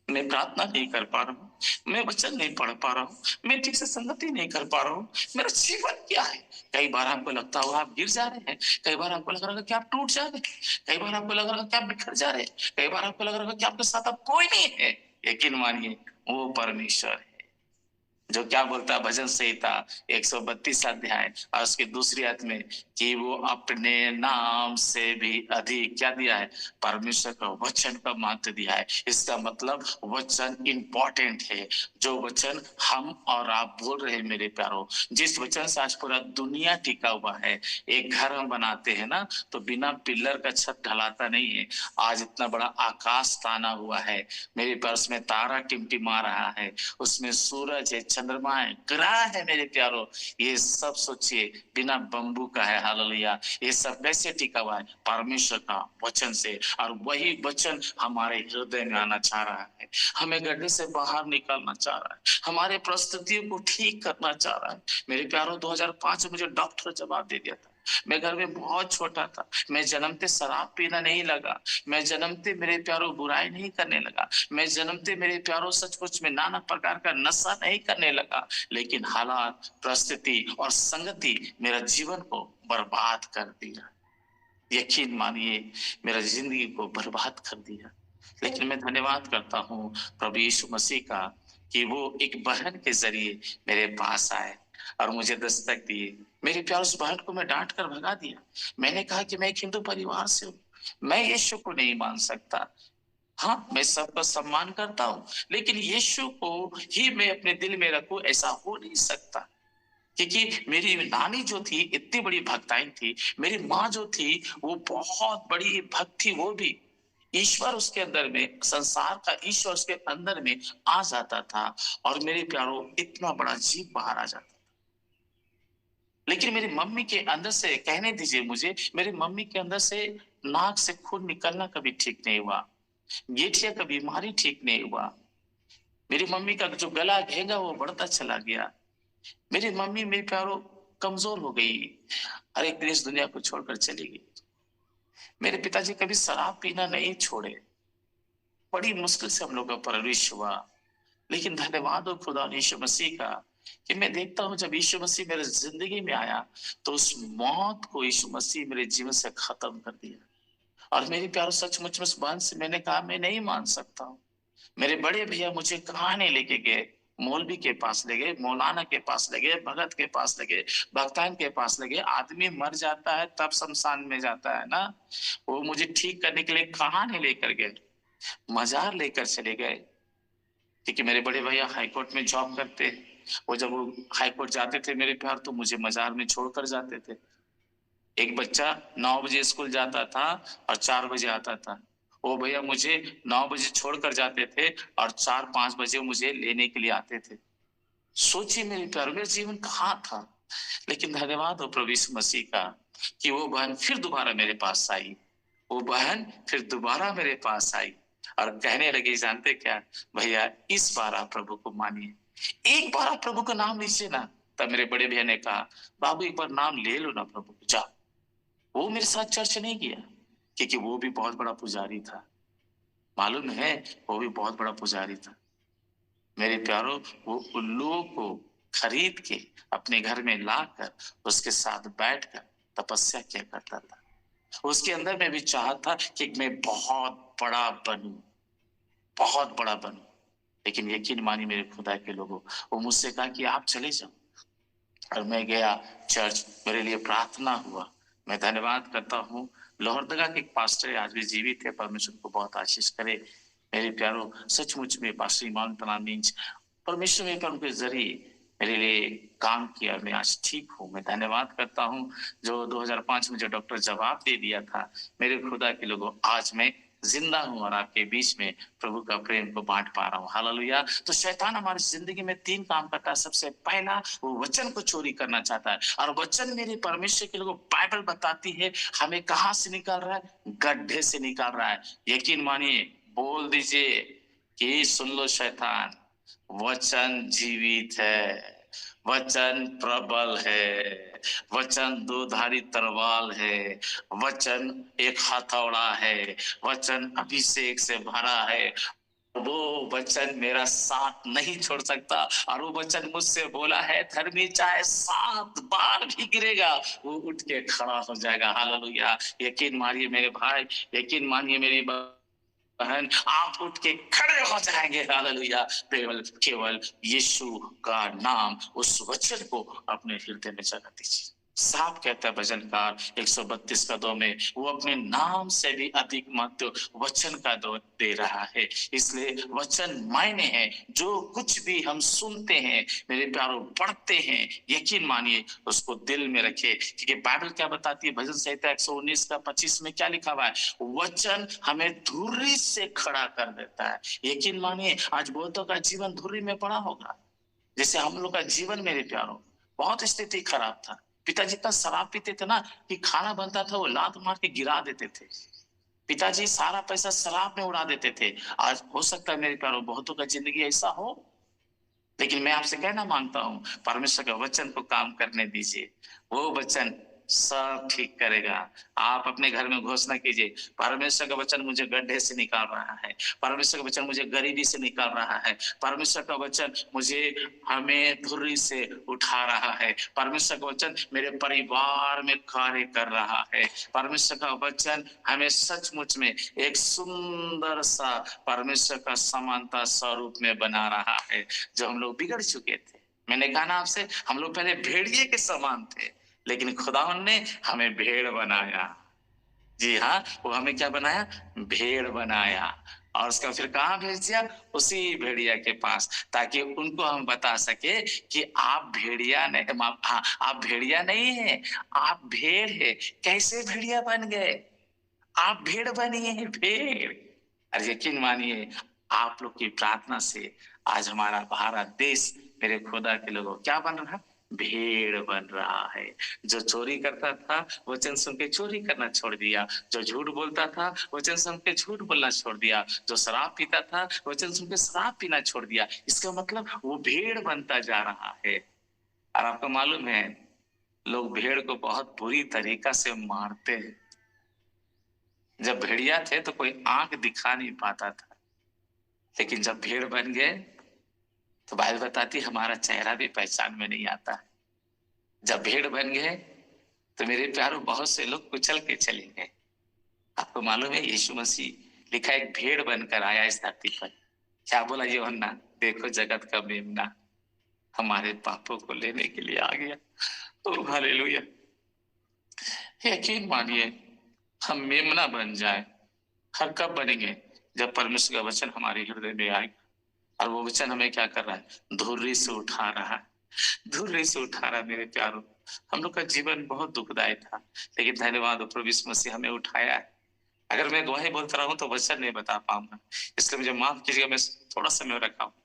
मैं प्रार्थना नहीं कर पा रहा हूँ, मैं वचन नहीं पढ़ पा रहा हूँ, मैं ठीक से संगति नहीं कर पा रहा हूँ, मेरा जीवन क्या है? कई बार हमको लगता होगा आप गिर जा रहे हैं, कई बार हमको लग रहा है कि आप टूट जा रहे हैं, कई बार हमको लग रहा है कि आप बिखर जा रहे हैं, कई बार हमको लग रहा है कि आपके साथ अब कोई नहीं है। यकीन मानिए, वो परमेश्वर है जो क्या बोलता है भजन संहिता 132 अध्याय और उसकी दूसरी आयत में कि वो अपने नाम से भी अधिक क्या दिया है? परमेश्वर का वचन का महत्व दिया है। इसका मतलब वचन इंपॉर्टेंट है। जो वचन हम और आप बोल रहे हैं मेरे प्यारों, जिस वचन से आज पूरा दुनिया टिका हुआ है। एक घर हम बनाते हैं ना तो बिना पिलर का छत ढलाता नहीं है। आज इतना बड़ा आकाश ताना हुआ है मेरे प्यार, उसमें तारा टिमटिमा रहा है, उसमें सूरज है, चंद्रमा है, ग्रह है मेरे प्यारो, ये सब सोचिए बिना बम्बू का है। हालेलुया। ये सब कैसे टिका हुआ है? परमेश्वर का वचन से। और वही वचन हमारे हृदय में आना चाह रहा है, हमें गड्ढे से बाहर निकालना चाह रहा है, हमारे परिस्थितियों को ठीक करना चाह रहा है। मेरे प्यारो 2005 में मुझे डॉक्टर जवाब दे दिया था। मैं घर में बहुत छोटा था, मैं जन्मते शराब पीना नहीं लगा, मैं जन्मते मेरे प्यारो बुराई नहीं करने लगा, मैं जन्मते मेरे प्यारो सचमुच में नाना प्रकार का नशा नहीं करने लगा। लेकिन हालात, परिस्थिति और संगति मेरा जीवन को बर्बाद कर दिया। यकीन मानिए, मेरा जिंदगी को बर्बाद कर दिया। लेकिन मैं धन्यवाद करता हूँ प्रभु यीशु मसीह का कि वो एक बहन के जरिए मेरे पास आए और मुझे दस्तक दिए। मेरे प्यार उस बहन को मैं डांट कर भगा दिया। मैंने कहा कि मैं एक हिंदू परिवार से हूँ, मैं यीशु को नहीं मान सकता। हाँ, मैं सबका सम्मान करता हूँ, लेकिन यीशु को ही मैं अपने दिल में रखूं, ऐसा हो नहीं सकता। क्योंकि मेरी नानी जो थी इतनी बड़ी भक्ताइन थी, मेरी माँ जो थी वो बहुत बड़ी भक्त थी, वो भी ईश्वर उसके अंदर में, संसार का ईश्वर उसके अंदर में आ जाता था और मेरे प्यारो इतना बड़ा जीव बाहर आ जाता। लेकिन मेरी मम्मी के अंदर से, कहने दीजिए मुझे, मेरी मम्मी के अंदर से नाक से खून निकलना कभी ठीक नहीं हुआ, गेठिया का बीमारी ठीक नहीं हुआ, मेरी मम्मी का जो गला घेंगा वो बढ़ता चला गया। मेरी मम्मी मेरे प्यारो कमजोर हो गई, हर एक देश दुनिया को छोड़कर चली गई। मेरे पिताजी कभी शराब पीना नहीं छोड़े, बड़ी मुश्किल से हम लोग का परवरिश हुआ। लेकिन धन्यवाद हो खुदा यीशु मसीह का कि मैं देखता हूँ जब यीशु मसीह मेरे जिंदगी में आया तो उस मौत को यीशु मसीह मेरे जीवन से खत्म कर दिया। और मेरे प्यारो सचमुच में उस बहन से मैंने कहा मैं नहीं मान सकता हूँ। मेरे बड़े भैया मुझे कहाँ नहीं लेके गए, मौलवी के पास ले गए, मौलाना के पास ले गए, भगत के पास ले गए, भक्तान के पास ले गए। आदमी मर जाता है तब शमशान में जाता है ना, वो मुझे ठीक करने के लिए कहाँ नहीं लेकर गए, मजार लेकर चले गए। क्योंकि मेरे बड़े भैया हाईकोर्ट में जॉब करते, वो जब वो हाईकोर्ट जाते थे मेरे प्यार तो मुझे मजार में छोड़कर जाते थे। एक बच्चा 9 बजे स्कूल जाता था और 4 बजे आता था, वो भैया मुझे 9 बजे छोड़कर जाते थे और 4-5 बजे मुझे लेने के लिए आते थे। सोचिए मेरे प्यार, मेरा जीवन कहाँ था। लेकिन धन्यवाद हो प्रभु यीशु मसीह का कि वो बहन फिर दोबारा मेरे पास आई, वो बहन फिर दोबारा मेरे पास आई और कहने लगी, जानते क्या भैया, इस बार आप प्रभु को मानिए, एक बार आप प्रभु का नाम लीजिए ना। तब मेरे बड़े भैया ने कहा, बाबू एक बार नाम ले लो ना प्रभु को, जा। वो मेरे साथ चर्च नहीं गया क्योंकि वो भी बहुत बड़ा पुजारी था, मालूम है, वो भी बहुत बड़ा पुजारी था। मेरे प्यारों, वो उल्लुओं को खरीद के अपने घर में लाकर उसके साथ बैठकर तपस्या किया करता था। उसके अंदर में भी चाहत था कि मैं बहुत बड़ा बनूं, बहुत बड़ा बनूं। लेकिन यकीन मानिए मेरे खुदा के लोगों, वो मुझसे कहा कि आप चले जाओ। और मैं गया चर्च, मेरे लिए प्रार्थना हुआ। मैं धन्यवाद करता हूँ लोहरदगा के एक पास्टर आज भी जीवित है, परमेश्वर को बहुत आशीष करे। मेरे प्यारों, सचमुच में पास्टर इमाम तनामीज, परमेश्वर ने उनके जरिए मेरे लिए काम किया, मैं आज ठीक हूँ। मैं धन्यवाद करता हूँ जो 2005 में जो डॉक्टर जवाब दे दिया था। मेरे खुदा के लोगों, आज मैं जिंदा हूं और आपके बीच में प्रभु का प्रेम को बांट पा रहा हूँ। हालेलुया। तो शैतान हमारी जिंदगी में 3 काम करता है। सबसे पहला, वो वचन को चोरी करना चाहता है, और वचन मेरे परमेश्वर के लोगों, बाइबल बताती है हमें कहां से निकाल रहा है, गड्ढे से निकाल रहा है। यकीन मानिए, बोल दीजिए कि सुन लो शैतान, वचन जीवित है, वचन प्रबल है, वचन दोधारी तलवार है, वचन एक हथौड़ा है, वचन अभिषेक से भरा है। वो वचन मेरा साथ नहीं छोड़ सकता, और वो वचन मुझसे बोला है, धर्मी चाहे 7 बार भी गिरेगा वो उठ के खड़ा हो जाएगा। हालेलुया। यकीन मानिए मेरे भाई, यकीन मानिए मेरी बहन, आप उठ के खड़े हो जाएंगे। हालेलुया। केवल यीशु का नाम, उस वचन को अपने हृदय में जगा दीजिए। साफ कहता है भजनकार 132 का 2 में, वो अपने नाम से भी अधिक महत्व वचन का दे रहा है। इसलिए वचन मायने है, जो कुछ भी हम सुनते हैं मेरे प्यारों, पढ़ते हैं, यकीन मानिए उसको दिल में रखे। क्योंकि बाइबल क्या बताती है, भजन संहिता 119 का 25 में क्या लिखा हुआ है, वचन हमें धुर्री से खड़ा कर देता है। यकीन मानिए आज बहुतों का जीवन धुर्री में पड़ा होगा, जैसे हम लोग का जीवन मेरे प्यारों बहुत स्थिति खराब था। पिताजी इतना शराब पीते थे ना कि खाना बनता था वो लात मार के गिरा देते थे। पिताजी सारा पैसा शराब में उड़ा देते थे। आज हो सकता है मेरे प्यारों बहुतों का जिंदगी ऐसा हो, लेकिन मैं आपसे कहना मांगता हूं परमेश्वर का वचन को काम करने दीजिए। वो वचन सब ठीक करेगा। आप अपने घर में घोषणा कीजिए, परमेश्वर का वचन मुझे गड्ढे से निकाल रहा है, परमेश्वर का वचन मुझे गरीबी से निकाल रहा है, परमेश्वर का वचन मुझे हमें धुर्री से उठा रहा है, परमेश्वर का वचन मेरे परिवार में कार्य कर रहा है, परमेश्वर का वचन हमें सचमुच में एक सुंदर सा परमेश्वर का समानता स्वरूप में बना रहा है। जो हम लोग बिगड़ चुके थे, मैंने कहा ना आपसे, हम लोग पहले भेड़िए के समान थे, लेकिन खुदावन ने हमें भेड़ बनाया। जी हाँ, वो हमें क्या बनाया? भेड़ बनाया। और उसका फिर कहाँ भेज दिया? उसी भेड़िया के पास, ताकि उनको हम बता सके कि आप भेड़िया नहीं, हाँ, आप भेड़िया नहीं है, आप भेड़ है। कैसे भेड़िया बन गए? आप भेड़ बनिए, भेड़। और यकीन मानिए, आप लोग की प्रार्थना से आज हमारा भारत देश मेरे खुदा के लोगों क्या बन रहा? भेड़ बन रहा है। जो चोरी करता था वचन सुन के चोरी करना छोड़ दिया, जो झूठ बोलता था वचन सुन के झूठ बोलना छोड़ दिया, जो शराब पीता था वचन सुन के शराब पीना छोड़ दिया। इसका मतलब वो भेड़ बनता जा रहा है। और आपको मालूम है, लोग भेड़ को बहुत बुरी तरीका से मारते हैं। जब भेड़िया थे तो कोई आंख दिखा नहीं पाता था, लेकिन जब भेड़ बन गए तो बाइबल बताती हमारा चेहरा भी पहचान में नहीं आता। जब भेड़ बन गए तो मेरे प्यारों बहुत से लोग कुचल के चले गए। आपको मालूम है, यीशु मसीह लिखा एक भेड़ बनकर आया इस धरती पर। क्या बोला यूहन्ना? देखो जगत का मेमना हमारे पापों को लेने के लिए आ गया। ओ हालेलुया। यकीन मानिए, हम मेमना बन जाए। हर कब बनेंगे? जब परमेश्वर का वचन हमारे हृदय में आएगा। और वो वचन हमें क्या कर रहा है? धुर्री से उठा रहा है, धुर्री से उठा रहा है। मेरे प्यारों, हम लोग का जीवन बहुत दुखदायी था, लेकिन धन्यवाद हो प्रभु यीशु मसीह हमें उठाया है। अगर मैं गवाही बोलता रहूं तो वचन नहीं बता पाऊंगा, इसलिए मुझे माफ कीजिएगा, मैं थोड़ा समय रखा हूं।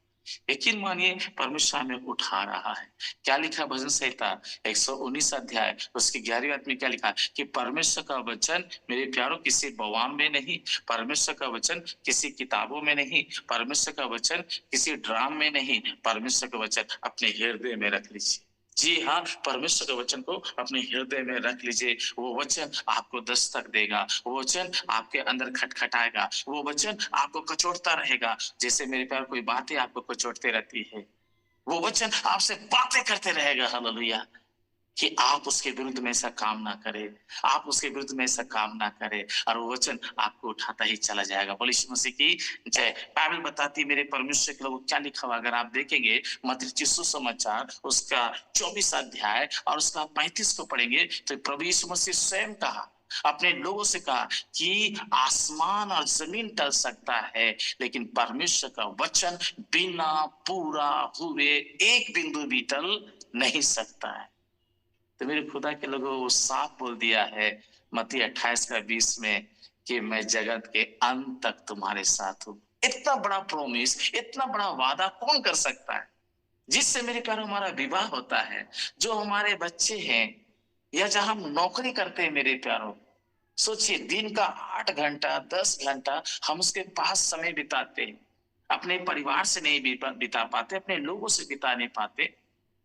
यकीन मानिए, परमेश्वर हमें उठा रहा है। क्या लिखा भजन संहिता 119 अध्याय उसकी 11वीं आयत में क्या लिखा कि परमेश्वर का वचन मेरे प्यारों किसी बवाम में नहीं, परमेश्वर का वचन किसी किताबों में नहीं, परमेश्वर का वचन किसी ड्राम में नहीं, परमेश्वर का वचन अपने हृदय में रख लीजिए। जी हाँ, परमेश्वर के वचन को अपने हृदय में रख लीजिए। वो वचन आपको दस्तक देगा, वो वचन आपके अंदर खटखटाएगा, वो वचन आपको कचोटता रहेगा। जैसे मेरे प्यार कोई बातें आपको कचोटते रहती है, वो वचन आपसे बातें करते रहेगा। हालेलुया। कि आप उसके विरुद्ध में ऐसा काम ना करें, आप उसके विरुद्ध में ऐसा काम ना करें, और वो वचन आपको उठाता ही चला जाएगा। बोलिए यीशु मसीह की जय। बाइबल बताती मेरे परमेश्वर के लोग क्या लिखा हुआ, अगर आप देखेंगे मत्ती सुसमाचार उसका 24 अध्याय और उसका 35 को पढ़ेंगे तो प्रभु यीशु मसीह स्वयं कहा, अपने लोगों से कहा कि आसमान और जमीन टल सकता है, लेकिन परमेश्वर का वचन बिना पूरा हुए एक बिंदु भी टल नहीं सकता है। तो मेरे खुदा के लोगों, वो साफ बोल दिया है मत्ती 28:20 में कि मैं जगत के अंत तक तुम्हारे साथ हूं। इतना बड़ा प्रोमिस, इतना बड़ा वादा कौन कर सकता है? जिससे मेरे प्यारों हमारा विवाह होता है, जो हमारे बच्चे हैं, या जहां हम नौकरी करते हैं मेरे प्यारों, सोचिए दिन का 8 घंटा 10 घंटा हम उसके पास समय बिताते हैं, अपने परिवार से नहीं बिता पाते, अपने लोगों से बिता नहीं पाते।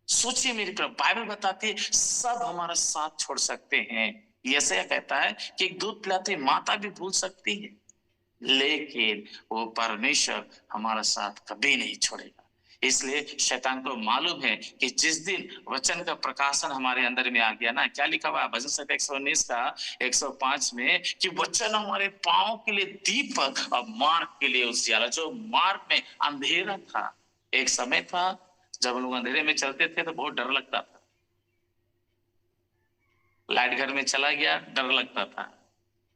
सोचिए मेरी तरफ, बाइबल बताती है सब हमारा साथ छोड़ सकते हैं। यशायाह कहता है कि एक दूध पिलाती माता भी भूल सकती है, लेकिन वो परमेश्वर हमारा साथ कभी नहीं छोड़ेगा। इसलिए शैतान को मालूम है कि जिस दिन वचन का प्रकाशन हमारे अंदर में आ गया ना, क्या लिखा हुआ है भजन संहिता 119 का 105 में कि वचन हमारे पांव के लिए दीपक और मार्ग के लिए उजियारा। जो मार्ग में अंधेरा था, एक समय था जब लोग अंधेरे में चलते थे तो बहुत डर लगता था, लाइट घर में चला गया डर लगता था,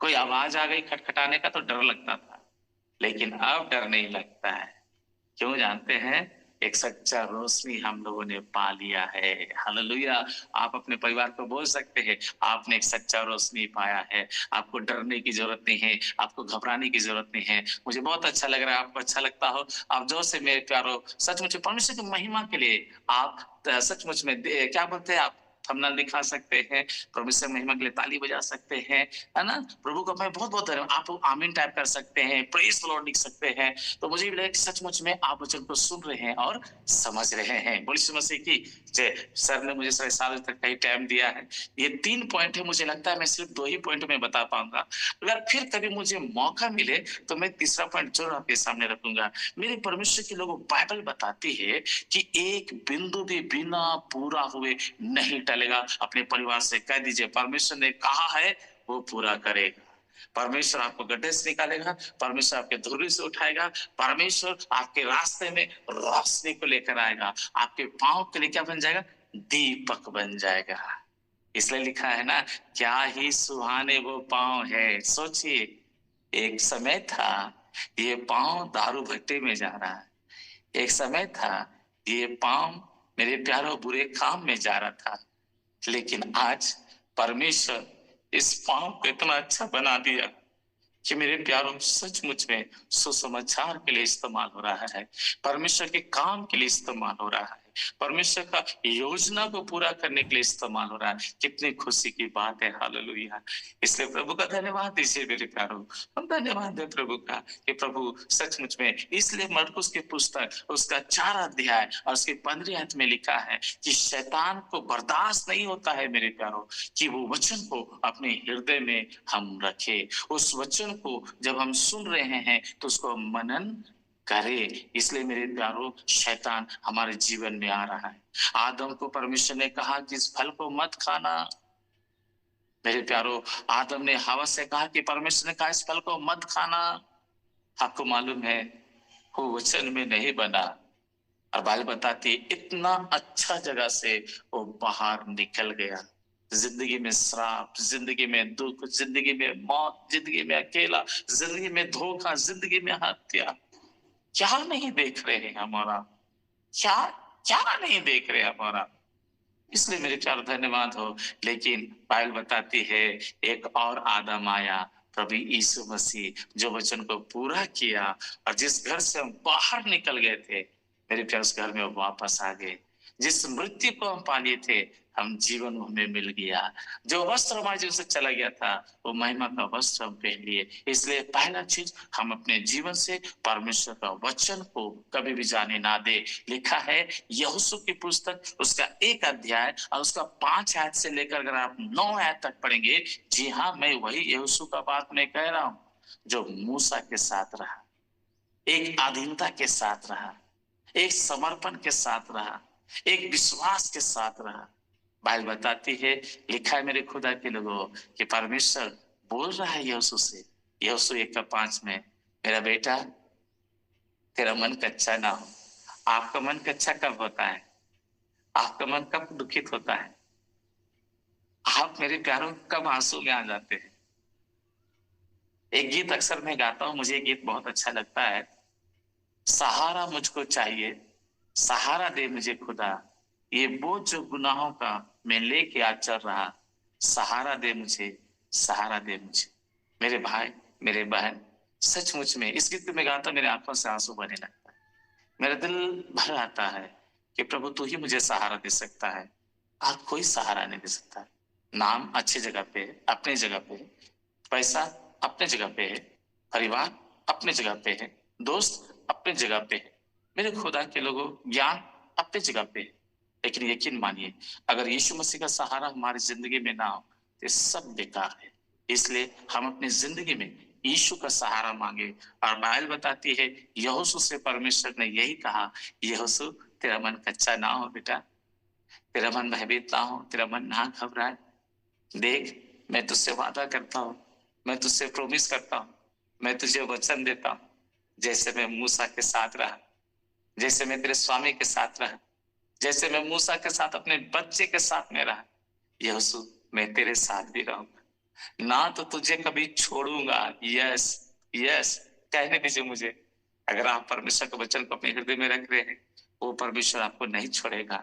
कोई आवाज आ गई खटखटाने का तो डर लगता था, लेकिन अब डर नहीं लगता है। क्यों जानते हैं? एक सच्चा रोशनी हम लोगों ने पा लिया है। हालेलुया। आप अपने परिवार को बोल सकते हैं, आपने एक सच्चा रोशनी पाया है। आपको डरने की जरूरत नहीं है, आपको घबराने की जरूरत नहीं है। मुझे बहुत अच्छा लग रहा है, आपको अच्छा लगता हो, आप जोर से मेरे प्यारो सचमुच परमेश्वर की महिमा के लिए आप सचमुच में क्या बोलते हैं, आप थंबनेल दिखा सकते हैं, परमेश्वर महिमा के लिए ताली बजा सकते हैं, है ना? प्रभु का मैं बहुत बहुत धन्यवाद। आप आमीन टाइप कर सकते हैं, प्रेज द लॉर्ड लिख सकते हैं। तो मुझे भी लगा कि सचमुच में आप वचन को सुन रहे हैं और समझ रहे हैं। बोलिए यीशु मसीह की जय। सर ने मुझे 7:30 तक का ही टाइम दिया है। ये 3 पॉइंट है, मुझे लगता है मैं सिर्फ 2 ही पॉइंट में बता पाऊंगा। अगर फिर कभी मुझे मौका मिले तो मैं तीसरा पॉइंट जरूर आपके सामने रखूंगा। मेरे परमेश्वर के लोगों, बाइबल बताती है कि एक बिंदु भी बिना पूरा हुए नहीं टलेगा। अपने परिवार से कह दीजिए, परमेश्वर ने कहा है वो पूरा करेगा। परमेश्वर आपको गड्ढे से निकालेगा, परमेश्वर आपके धुरी से उठाएगा, परमेश्वर आपके रास्ते में रोशनी को लेकर आएगा, आपके पांव के लिए क्या बन जाएगा? दीपक बन जाएगा। इसलिए लिखा है ना, क्या ही सुहाने वो पांव है। सोचिए, एक समय था ये पांव दारू भट्टे में जा रहा है, एक समय था ये पांव मेरे प्यारों बुरे काम में जा रहा था, लेकिन आज परमेश्वर इस पांव को इतना अच्छा बना दिया कि मेरे प्यारों सचमुच में सुसमाचार के लिए इस्तेमाल हो रहा है, परमेश्वर के काम के लिए इस्तेमाल हो रहा है, परमेश्वर का योजना को पूरा करने के लिए इस्तेमाल हो रहा है। कितनी खुशी की बात है। हालेलुया। इसलिए प्रभु का धन्यवाद दीजिए मेरे प्यारों, हम धन्यवाद दें प्रभु का कि प्रभु सचमुच में। इसलिए मरकुस की पुस्तक उसका 4 अध्याय और उसके 15 अध्याय में लिखा है कि शैतान को बर्दाश्त नहीं होता है मेरे प्यारों कि वो वचन को अपने हृदय में हम रखे। उस वचन को जब हम सुन रहे हैं तो उसको मनन करे। इसलिए मेरे प्यारों, शैतान हमारे जीवन में आ रहा है। आदम को परमेश्वर ने कहा कि इस फल को मत खाना। मेरे प्यारों, आदम ने हवा से कहा कि परमेश्वर ने कहा इस फल को मत खाना। आपको मालूम है वो वचन में नहीं बना, और बाइबल बताती है इतना अच्छा जगह से वो बाहर निकल गया। जिंदगी में श्राप, जिंदगी में दुख, जिंदगी में मौत, जिंदगी में अकेला, जिंदगी में धोखा, जिंदगी में हत्या। क्या नहीं देख रहे हैं हमारा, क्या क्या नहीं देख रहे हमारा। इसलिए मेरे प्यार धन्यवाद हो। लेकिन बाइबल बताती है एक और आदम आया, प्रभु यीशु मसीह, जो वचन को पूरा किया, और जिस घर से हम बाहर निकल गए थे मेरे प्यार, उस घर में वापस आ गए। जिस मृत्यु को हम पा लिए थे, हम जीवन हमें मिल गया। जो वस्त्र हमारे जीवन से चला गया था, वो महिमा का वस्त्र हम पहन लिए। इसलिए पहला चीज, हम अपने जीवन से परमेश्वर का वचन को कभी भी जाने ना दे। लिखा है यहोशू की पुस्तक उसका 1 अध्याय और उसका 5 आयत से लेकर अगर आप 9 आयत तक पढ़ेंगे, जी हाँ, मैं वही यहोशू का बात मैं कह रहा हूं, जो मूसा के साथ रहा, एक अधीनता के साथ रहा, एक समर्पण के साथ रहा, एक विश्वास के साथ रहा। बाइबल बताती है, लिखा है मेरे खुदा के लोगों, कि परमेश्वर बोल रहा है यहोशू से, यहोशू 1:5 में, मेरा बेटा तेरा मन कच्चा ना हो। आपका मन कच्चा कब होता है? आपका मन कब दुखित होता है? आप मेरे प्यारों कब आंसू में आ जाते हैं? एक गीत अक्सर मैं गाता हूं, मुझे गीत बहुत अच्छा लगता है। सहारा मुझको चाहिए, सहारा दे मुझे खुदा, ये बोझ जो गुनाहों का मैं लेके आज चल रहा, सहारा दे मुझे, सहारा दे मुझे। मेरे भाई, मेरे बहन, सचमुच में इस गीत को मैं गाता, मेरे आंखों से आंसू बहने लगता है, मेरा दिल भर आता है कि प्रभु तू ही मुझे सहारा दे सकता है, आप कोई सहारा नहीं दे सकता। नाम अच्छी जगह पे है, अपनी जगह पे है, पैसा अपने जगह पे है, परिवार अपने जगह पे है, दोस्त अपने जगह पे है, मेरे खुदा के लोगों, ज्ञान अपने जगह पे है। लेकिन यकीन मानिए, अगर यीशु मसीह का सहारा हमारी जिंदगी में ना हो तो सब बेकार है। इसलिए हम अपनी जिंदगी में यीशु का सहारा मांगे। और बाइबल बताती है यहोशू से परमेश्वर ने यही कहा, यहोशू तेरा मन कच्चा ना हो बेटा, तेरा मन भयभीत ना हो, तेरा मन ना घबराए। देख, मैं तुझसे वादा करता हूँ, मैं तुझसे प्रोमिस करता हूँ, मैं तुझे वचन देता हूँ, जैसे मैं मूसा के साथ रहा, जैसे मैं तेरे स्वामी के साथ रहा, जैसे मैं मूसा के साथ अपने बच्चे के साथ में रहा, यहोशू मैं तेरे साथ भी रहूंगा, ना तो तुझे कभी छोड़ूंगा। यस यस, कहने दीजिए मुझे, अगर आप परमेश्वर के वचन को अपने हृदय में रख रहे हैं, वो परमेश्वर आपको नहीं छोड़ेगा,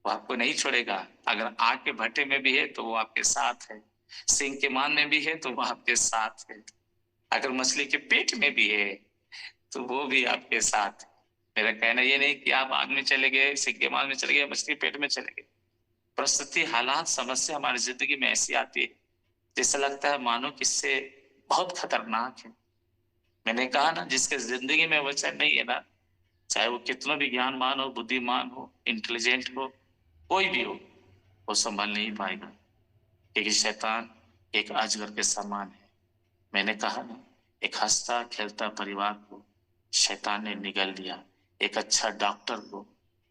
वो आपको नहीं छोड़ेगा। अगर आग के भट्टे में भी है तो वो आपके साथ है, सिंह के मान में भी है तो वो आपके साथ है, अगर मछली के पेट में भी है तो वो भी आपके साथ है। मेरा कहना ये नहीं कि आप आग में चले गए, सिंह के मान में चले गए, मछली के पेट में चले गए। परिस्थिति, हालात, समस्या हमारी जिंदगी में ऐसी आती है जैसा लगता है मानो किससे बहुत खतरनाक है। मैंने कहा ना, जिसके जिंदगी में वचन नहीं है ना, चाहे वो कितना भी ज्ञानवान हो, बुद्धिमान हो, इंटेलिजेंट हो, कोई भी हो, वो संभल नहीं पाएगा, क्योंकि शैतान एक अजगर के समान है। मैंने कहा ना, एक हंसता खेलता परिवार को शैतान ने निगल लिया, एक अच्छा डॉक्टर को।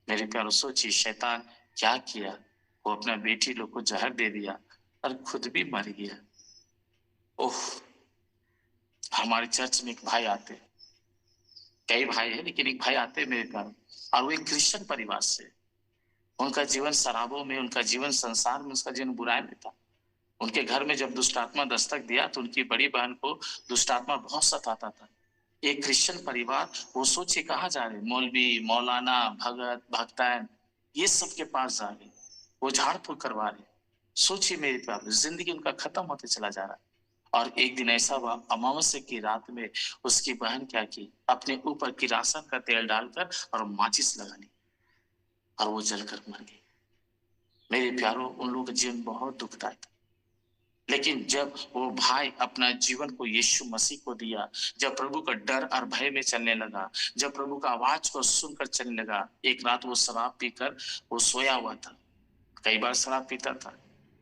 मेरे प्यारो सोचिए शैतान क्या किया, वो अपना बेटी लोग को जहर दे दिया और खुद भी मर गया। ओह, हमारे चर्च में एक भाई आते, कई भाई है लेकिन एक भाई आते मेरे प्यारो, और वो एक क्रिश्चियन परिवार से। उनका जीवन शराबों में, उनका जीवन संसार में, उसका जीवन बुराई में था। उनके घर में जब दुष्ट आत्मा दस्तक दिया तो उनकी बड़ी बहन को दुष्ट आत्मा बहुत सताता था। एक क्रिश्चियन परिवार, वो सोचे कहाँ जा रहे, मौलवी, मौलाना, भगत, भक्तान, ये सब के पास जा रहे, वो झाड़ फूक करवा रहे। सोचिए मेरे प्यार, जिंदगी उनका खत्म होते चला जा रहा है। और एक दिन ऐसा हुआ, अमावस्या की रात में उसकी बहन क्या की, अपने ऊपर किरासन का तेल डालकर और माचिस लगा ली और वो जलकर मर गई। मेरे प्यारों, उन लोगों का जीवन बहुत दुखदायक था। लेकिन जब वो भाई अपना जीवन को यीशु मसीह को दिया, जब प्रभु का डर और भय में चलने लगा, जब प्रभु का आवाज को सुनकर चलने लगा, एक रात वो शराब पीकर वो सोया हुआ था। कई बार शराब पीता था,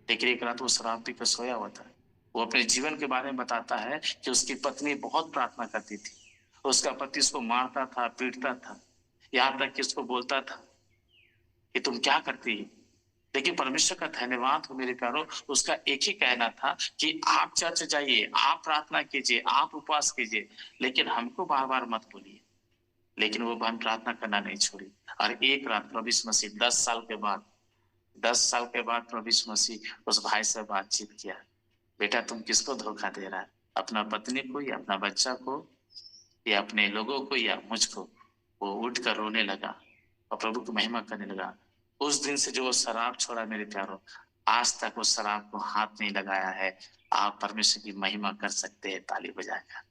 लेकिन एक रात वो शराब पीकर सोया हुआ था। वो अपने जीवन के बारे में बताता है कि उसकी पत्नी बहुत प्रार्थना करती थी, उसका पति उसको मारता था, पीटता था, यहाँ तक कि उसको बोलता था कि तुम क्या करती है। लेकिन परमेश्वर का धन्यवाद हो मेरे प्यारो, उसका एक ही कहना था कि आप चर्च जाइए, आप प्रार्थना कीजिए, आप उपवास कीजिए, लेकिन हमको बार बार मत बोलिए। लेकिन वो बहन प्रार्थना करना नहीं छोड़ी। और एक रात प्रभु यीशु मसीह 10 साल के बाद प्रभु यीशु मसीह उस भाई से बातचीत किया, बेटा तुम किसको धोखा दे रहा है, अपना पत्नी को या अपना बच्चा को या अपने लोगों को या मुझको। वो उठकर रोने लगा और प्रभु की महिमा करने लगा। उस दिन से जो वो शराब छोड़ा मेरे प्यारों, आज तक वो शराब को हाथ नहीं लगाया है। आप परमेश्वर की महिमा कर सकते हैं ताली बजाकर।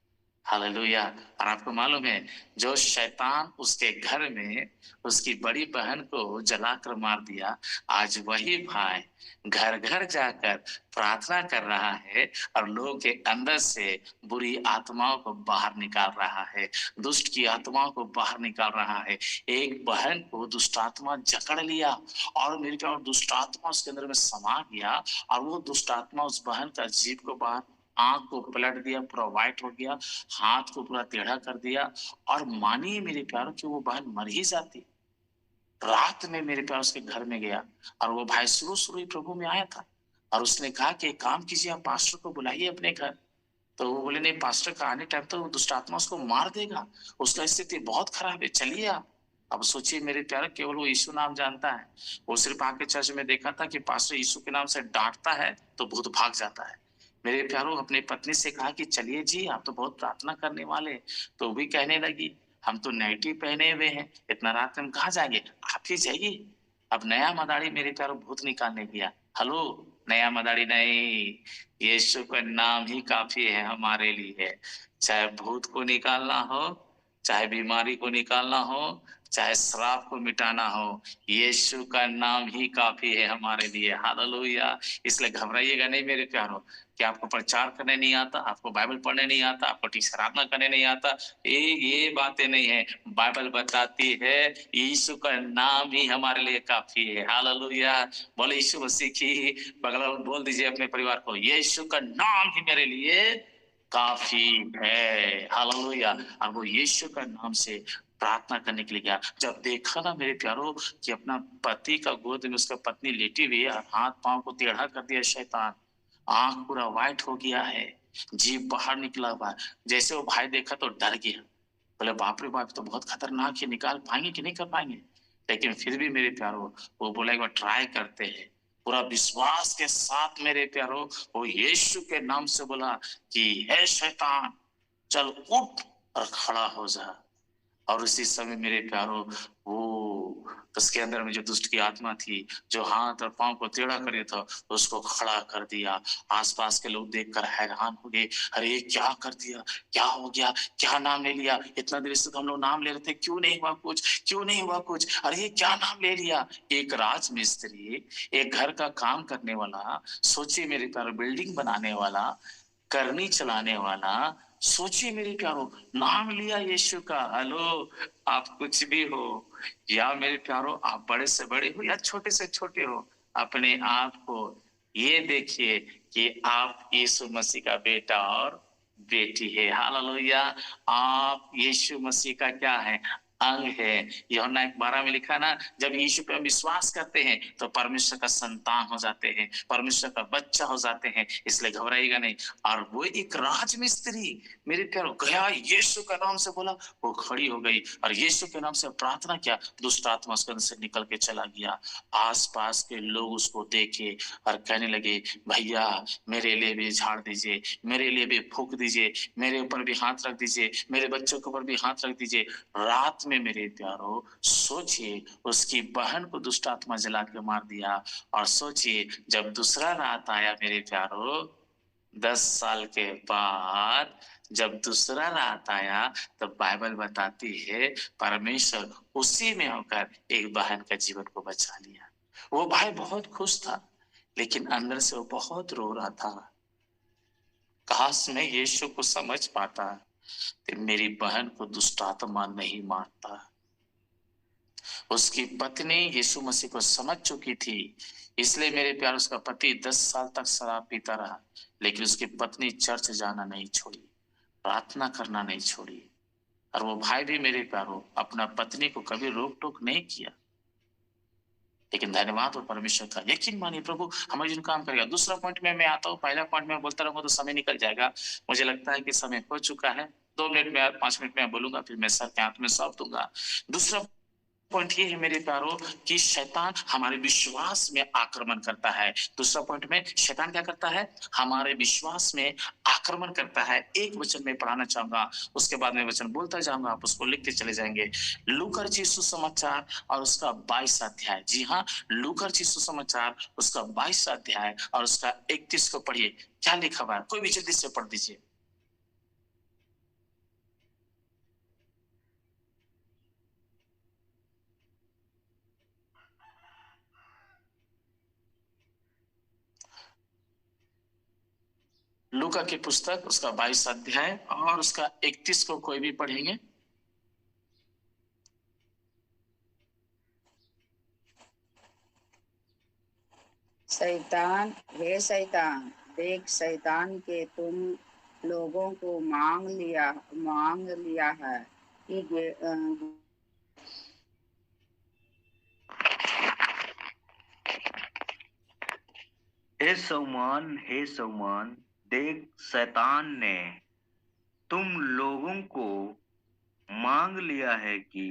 हालेलुया। और आपको मालूम है, जो शैतान उसके घर में उसकी बड़ी बहन को जलाकर मार दिया, आज वही भाई घर घर जाकर प्रार्थना कर रहा है और लोगों के अंदर से बुरी आत्माओं को बाहर निकाल रहा है, दुष्ट की आत्माओं को बाहर निकाल रहा है। एक बहन को दुष्ट आत्मा जकड़ लिया और मेरे प्यार दुष्ट आत्मा उसके अंदर में समा गया, और वो दुष्ट आत्मा उस बहन का जीभ को बाहर, आंख को पलट दिया, पूरा व्हाइट हो गया, हाथ को पूरा टेढ़ा कर दिया। और मानिए मेरे प्यारों कि वो बहन मर ही जाती। रात में मेरे प्यार उसके घर में गया, और वो भाई शुरू ही प्रभु में आया था, और उसने कहा कि एक काम कीजिए, आप पास्टर को बुलाइए अपने घर। तो वो बोले नहीं, पास्टर का आने टाइम तो दुष्ट आत्मा उसको मार देगा, उसका स्थिति बहुत खराब है, चलिए आप। अब सोचिए मेरे प्यारे, केवल वो यीशु नाम जानता है। वो सिर्फ आके चर्च में देखा था कि पास्टर यीशु के नाम से डांटता है तो भूत भाग जाता है। मेरे प्यारों, अपनी पत्नी से कहा कि चलिए जी, आप तो बहुत प्रार्थना करने वाले। तो भी कहने लगी, हम तो नाइटी पहने हुए हैं, इतना रात में हम कहाँ जाएंगे, आप ही जाइए। अब नया मदारी मेरे प्यारों भूत निकालने गया। हेलो, नया मदारी नहीं, यीशु का नाम ही काफी है हमारे लिए। चाहे भूत को निकालना हो, चाहे बीमारी को निकालना हो, चाहे श्राप को मिटाना हो, यीशु का नाम ही काफी है हमारे लिए। हालेलुया। इसलिए घबराइएगा नहीं मेरे प्यारों कि आपको प्रचार करने नहीं आता, आपको बाइबल पढ़ने नहीं आता, आपको टीचर आराधना करने नहीं आता। ये बातें नहीं है। बाइबल बताती है यीशु का नाम ही हमारे लिए काफी है। हालेलुया। बोले यीशु मसीह की, बगल में बोल दीजिए अपने परिवार को, यीशु का नाम ही मेरे लिए काफी है। हालेलुया। और वो यीशु का नाम से प्रार्थना करने के लिए गया। जब देखा ना मेरे प्यारों कि अपना पति का गोद में उसका पत्नी लेटी हुई है, हाथ पांव को टेढ़ा कर दिया शैतान, आंख पूरा व्हाइट हो गया है, जीभ बाहर निकला हुआ है। जैसे वो भाई देखा तो डर गया, बोले बाप रे बाप, तो बहुत खतरनाक है, निकाल पाएंगे कि नहीं कर पाएंगे। लेकिन फिर भी मेरे प्यारों, वो बोला एक बार ट्राई करते हैं। पूरा विश्वास के साथ मेरे प्यारों वो यीशु के नाम से बोला कि हे शैतान, चल उठ और खड़ा हो जा। और उसी समय मेरे प्यारों वो उसके अंदर में जो दुष्ट की आत्मा थी, जो हाथ और पांव को टेढ़ा करे था, उसको खड़ा कर दिया। आसपास के लोग देखकर हैरान हो गए, अरे ये क्या कर दिया, क्या हो गया, क्या नाम ले लिया, इतना देर से तो हम लोग नाम ले रहे थे, क्यों नहीं हुआ कुछ, क्यों नहीं हुआ कुछ, अरे ये क्या नाम ले लिया। एक राजमिस्त्री, एक घर का काम करने वाला, सोचिए मेरे प्यारो, बिल्डिंग बनाने वाला, करनी चलाने वाला, सोचिए मेरे प्यारो, नाम लिया यीशु का। हेलो, आप कुछ भी हो, या मेरे प्यारो आप बड़े से बड़े हो या छोटे से छोटे हो, अपने आप को ये देखिए कि आप यीशु मसीह का बेटा और बेटी है। हालेलुया। आप यीशु मसीह का क्या है, अंग है। यूहन्ना 1:12 में लिखा ना, जब यीशु पे हम विश्वास करते हैं तो परमेश्वर का संतान हो जाते हैं, परमेश्वर का बच्चा हो जाते हैं, इसलिए घबराइएगा नहीं। और वो एक राजमिस्त्री मेरे प्यारो गया, यीशु का नाम से बोला, वो खड़ी हो गई और यीशु के नाम से प्रार्थना किया, दुष्ट आत्मा उसके अंदर से निकल के चला गया। आसपास के लोग उसको देखे और कहने लगे, भैया मेरे लिए भी झाड़ दीजिए, मेरे लिए भी फूंक दीजिए, मेरे ऊपर भी हाथ रख दीजिए, मेरे बच्चों के ऊपर भी हाथ रख दीजिए। रात में मेरे प्यारो सोचिए, उसकी बहन को दुष्ट आत्मा जला के मार दिया। और सोचिए जब दूसरा रात आया मेरे प्यारो, 10 साल के बाद जब दूसरा रात आया, तो बाइबल बताती है परमेश्वर उसी में होकर एक बहन का जीवन को बचा लिया। वो भाई बहुत खुश था, लेकिन अंदर से वो बहुत रो रहा था, काश मैं यीशु को समझ पाता कि मेरी बहन को दुष्ट आत्मा नहीं मारता। उसकी पत्नी यीशु मसीह को समझ चुकी थी, इसलिए मेरे प्यार उसका पति 10 साल तक शराब पीता रहा, लेकिन उसकी पत्नी चर्च जाना नहीं छोड़ी, प्रार्थना करना नहीं छोड़ी। और वो भाई भी मेरे प्यारो अपना पत्नी को कभी रोक टोक नहीं किया। लेकिन धन्यवाद और परमेश्वर का, यकीन मानिए प्रभु हमारे जिन काम करेगा। दूसरा पॉइंट में मैं आता हूँ, पहला पॉइंट में बोलता रहूंगा तो समय निकल जाएगा। मुझे लगता है कि समय हो चुका है, 2 मिनट में 5 मिनट में बोलूंगा, फिर मैं सर के हाथ में सौंप दूंगा। दूसरा पॉइंट ये है मेरे प्यारो कि शैतान हमारे विश्वास में आक्रमण करता है। दूसरा पॉइंट में शैतान क्या करता है, हमारे विश्वास में आक्रमण करता है। एक वचन में पढ़ाना चाहूंगा, उसके बाद में वचन बोलता जाऊंगा, आप उसको लिखते चले जाएंगे। लूका रचित सुसमाचार और उसका 22 अध्याय, जी हाँ, लूका रचित सुसमाचार उसका 22 अध्याय और उसका 31 को पढ़िए। क्या लिखा हुआ है, कोई भी जल्दी से पढ़ दीजिए। लूका की पुस्तक उसका 22 अध्याय और उसका 31 को कोई भी पढ़ेंगे। शैतान, हे शैतान, देख शैतान के तुम लोगों को मांग लिया है कि हे सौमान, देख शैतान ने तुम लोगों को मांग लिया है कि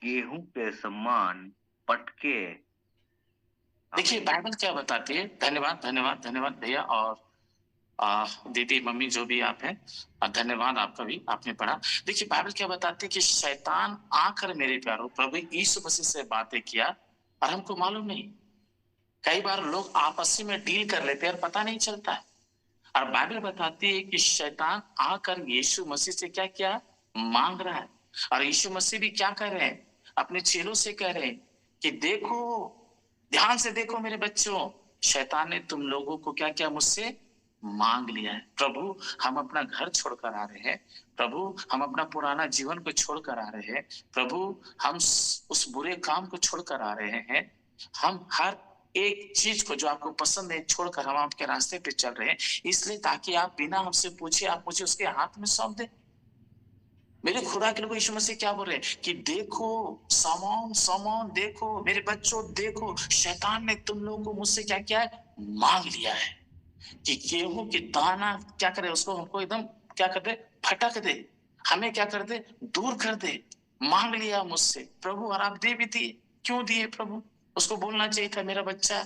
गेहूं के समान पटके। देखिए बाइबल क्या बताती है। धन्यवाद धन्यवाद धन्यवाद भैया और दीदी मम्मी जो भी आप हैं, धन्यवाद आपका भी, आपने पढ़ा। देखिए बाइबल क्या बताती है कि शैतान आकर मेरे प्यारो प्रभु यीशु मसीह से बातें किया और हमको मालूम नहीं। कई बार लोग आपस में डील कर लेते हैं और पता नहीं चलता है। और बाइबल बताती है कि शैतान आकर यीशु मसीह से क्या क्या मांग रहा है। और यीशु मसीह भी क्या कर रहे हैं, अपने चेलों से कह रहे हैं कि देखो, ध्यान से देखो मेरे बच्चों, शैतान ने तुम लोगों को क्या क्या मुझसे मांग लिया है। प्रभु हम अपना घर छोड़कर आ रहे हैं, प्रभु हम अपना पुराना जीवन को छोड़कर आ रहे हैं, प्रभु हम उस बुरे काम को छोड़कर आ रहे हैं, हम हर एक चीज को जो आपको पसंद है छोड़कर हम आपके रास्ते पे चल रहे हैं, इसलिए ताकि आप बिना हमसे पूछे आप मुझे उसके हाथ में सौंप दे। मेरे खुदा के लोग यीशु मसीह क्या बोल रहे हैं कि देखो सामान सामान, देखो मेरे बच्चों, देखो शैतान ने तुम लोगों को मुझसे क्या क्या है मांग लिया है कि गेहूं की दाना क्या करे, उसको हमको एकदम क्या कर दे, फटक दे, हमें क्या कर दे, दूर कर दे। मांग लिया मुझसे प्रभु, और आप दे भी दिए। क्यों दिए प्रभु, उसको बोलना चाहिए था मेरा बच्चा है।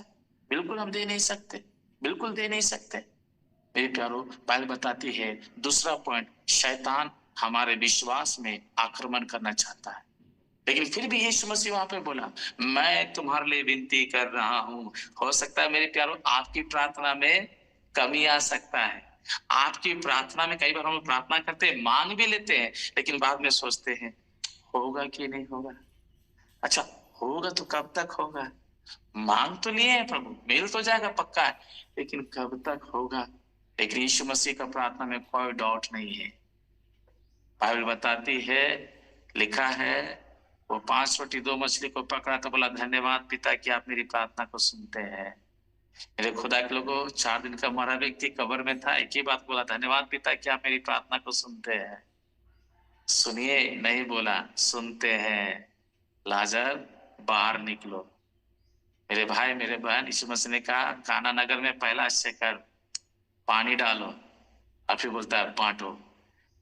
बिल्कुल हम दे नहीं सकते, बिल्कुल दे नहीं सकते। मेरे प्यारो बाइबल बताती है दूसरा पॉइंट, शैतान हमारे विश्वास में आक्रमण करना चाहता है। लेकिन फिर भी यीशु मसीह वहां पे बोला, मैं तुम्हारे लिए विनती कर रहा हूं। हो सकता है मेरे प्यारों आपकी प्रार्थना में कमी आ सकता है। आपकी प्रार्थना में कई बार हम लोग प्रार्थना करते हैं, मांग भी लेते हैं, लेकिन बाद में सोचते हैं होगा कि नहीं होगा। अच्छा, होगा तो कब तक होगा? मांग तो लिए हैं प्रभु, मिल तो जाएगा पक्का है, लेकिन कब तक होगा? लेकिन यीशु मसीह का प्रार्थना में कोई डाउट नहीं है। बाइबल बताती है, लिखा है, वो 5 रोटी 2 मछली को पकड़ा तो बोला धन्यवाद पिता कि आप मेरी प्रार्थना को सुनते हैं। मेरे खुदा के लोगों, 4 दिन का मरा व्यक्ति कब्र में था, एक ही बात बोला, धन्यवाद पिता कि आप मेरी प्रार्थना को सुनते हैं। सुनिए नहीं बोला, सुनते हैं। लाजर बाहर निकलो। मेरे भाई मेरे बहन, यीशु मसीह ने कहा काना नगर में पहला आश्चर्य कर, पानी डालो, और फिर बोलता है बांटो।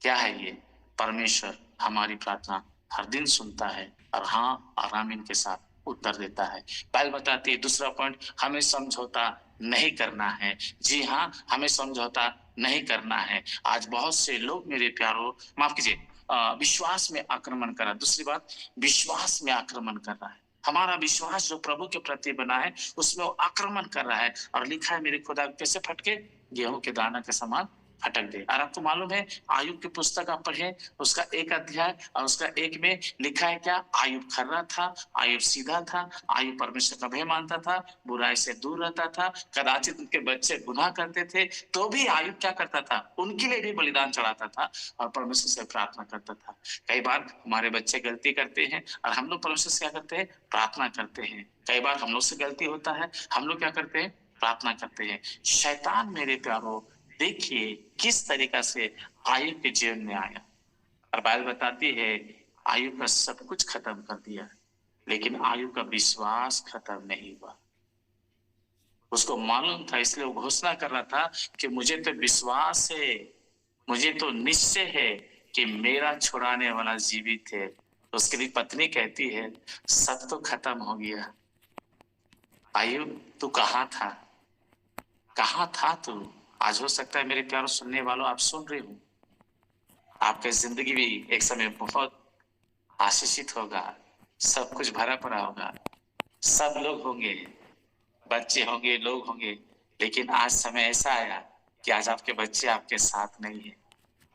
क्या है ये? परमेश्वर हमारी प्रार्थना हर दिन सुनता है और हाँ आरामीन के साथ उत्तर देता है। बाइबल बताती है, दूसरा पॉइंट, हमें समझौता नहीं करना है। जी हाँ, हमें समझौता नहीं करना है। आज बहुत से लोग मेरे प्यारों, माफ कीजिए, विश्वास में आक्रमण कर रहा है। दूसरी बात, विश्वास में आक्रमण कर रहा है। हमारा विश्वास जो प्रभु के प्रति बना है उसमें वो आक्रमण कर रहा है, और लिखा है मेरे खुदा कैसे फटके, गेहूं के दाना के समान फटक दे। और आपको मालूम है, आयुब की पुस्तक आप पढ़े, उसका 1 अध्याय और उसका 1 में लिखा है क्या? आयुब खर्रा था, आयुब सीधा था, आयुब परमेश्वर का भय मानता था, बुराई से दूर रहता था। कदाचित उनके बच्चे गुनाह करते थे तो भी आयुब क्या करता था? उनके लिए भी बलिदान चढ़ाता था और परमेश्वर से प्रार्थना करता था। कई बार हमारे बच्चे गलती करते हैं और हम लोग परमेश्वर से क्या करते हैं? प्रार्थना करते हैं। कई बार हम लोग से गलती होता है, हम लोग क्या करते हैं? प्रार्थना करते हैं। शैतान मेरे प्यारों, देखिए किस तरीका से आयुब के जीवन में आया, और बाइबल बताती है आयुब का सब कुछ खत्म कर दिया, लेकिन आयुब का विश्वास खत्म नहीं हुआ। उसको मालूम था, इसलिए वो घोषणा कर रहा था कि मुझे तो विश्वास है, मुझे तो निश्चय है कि मेरा छुड़ाने वाला जीवित है। उसके लिए पत्नी कहती है सब तो खत्म हो गया, आयुब तू कहाँ था, कहाँ था तू? आज हो सकता है मेरे प्यारों सुनने वालों, आप सुन रहे हो, आपकी जिंदगी भी एक समय बहुत आशीषित होगा, सब कुछ भरा पड़ा होगा, सब लोग होंगे, बच्चे होंगे, लोग होंगे, लेकिन आज समय ऐसा आया कि आज आपके बच्चे आपके साथ नहीं है,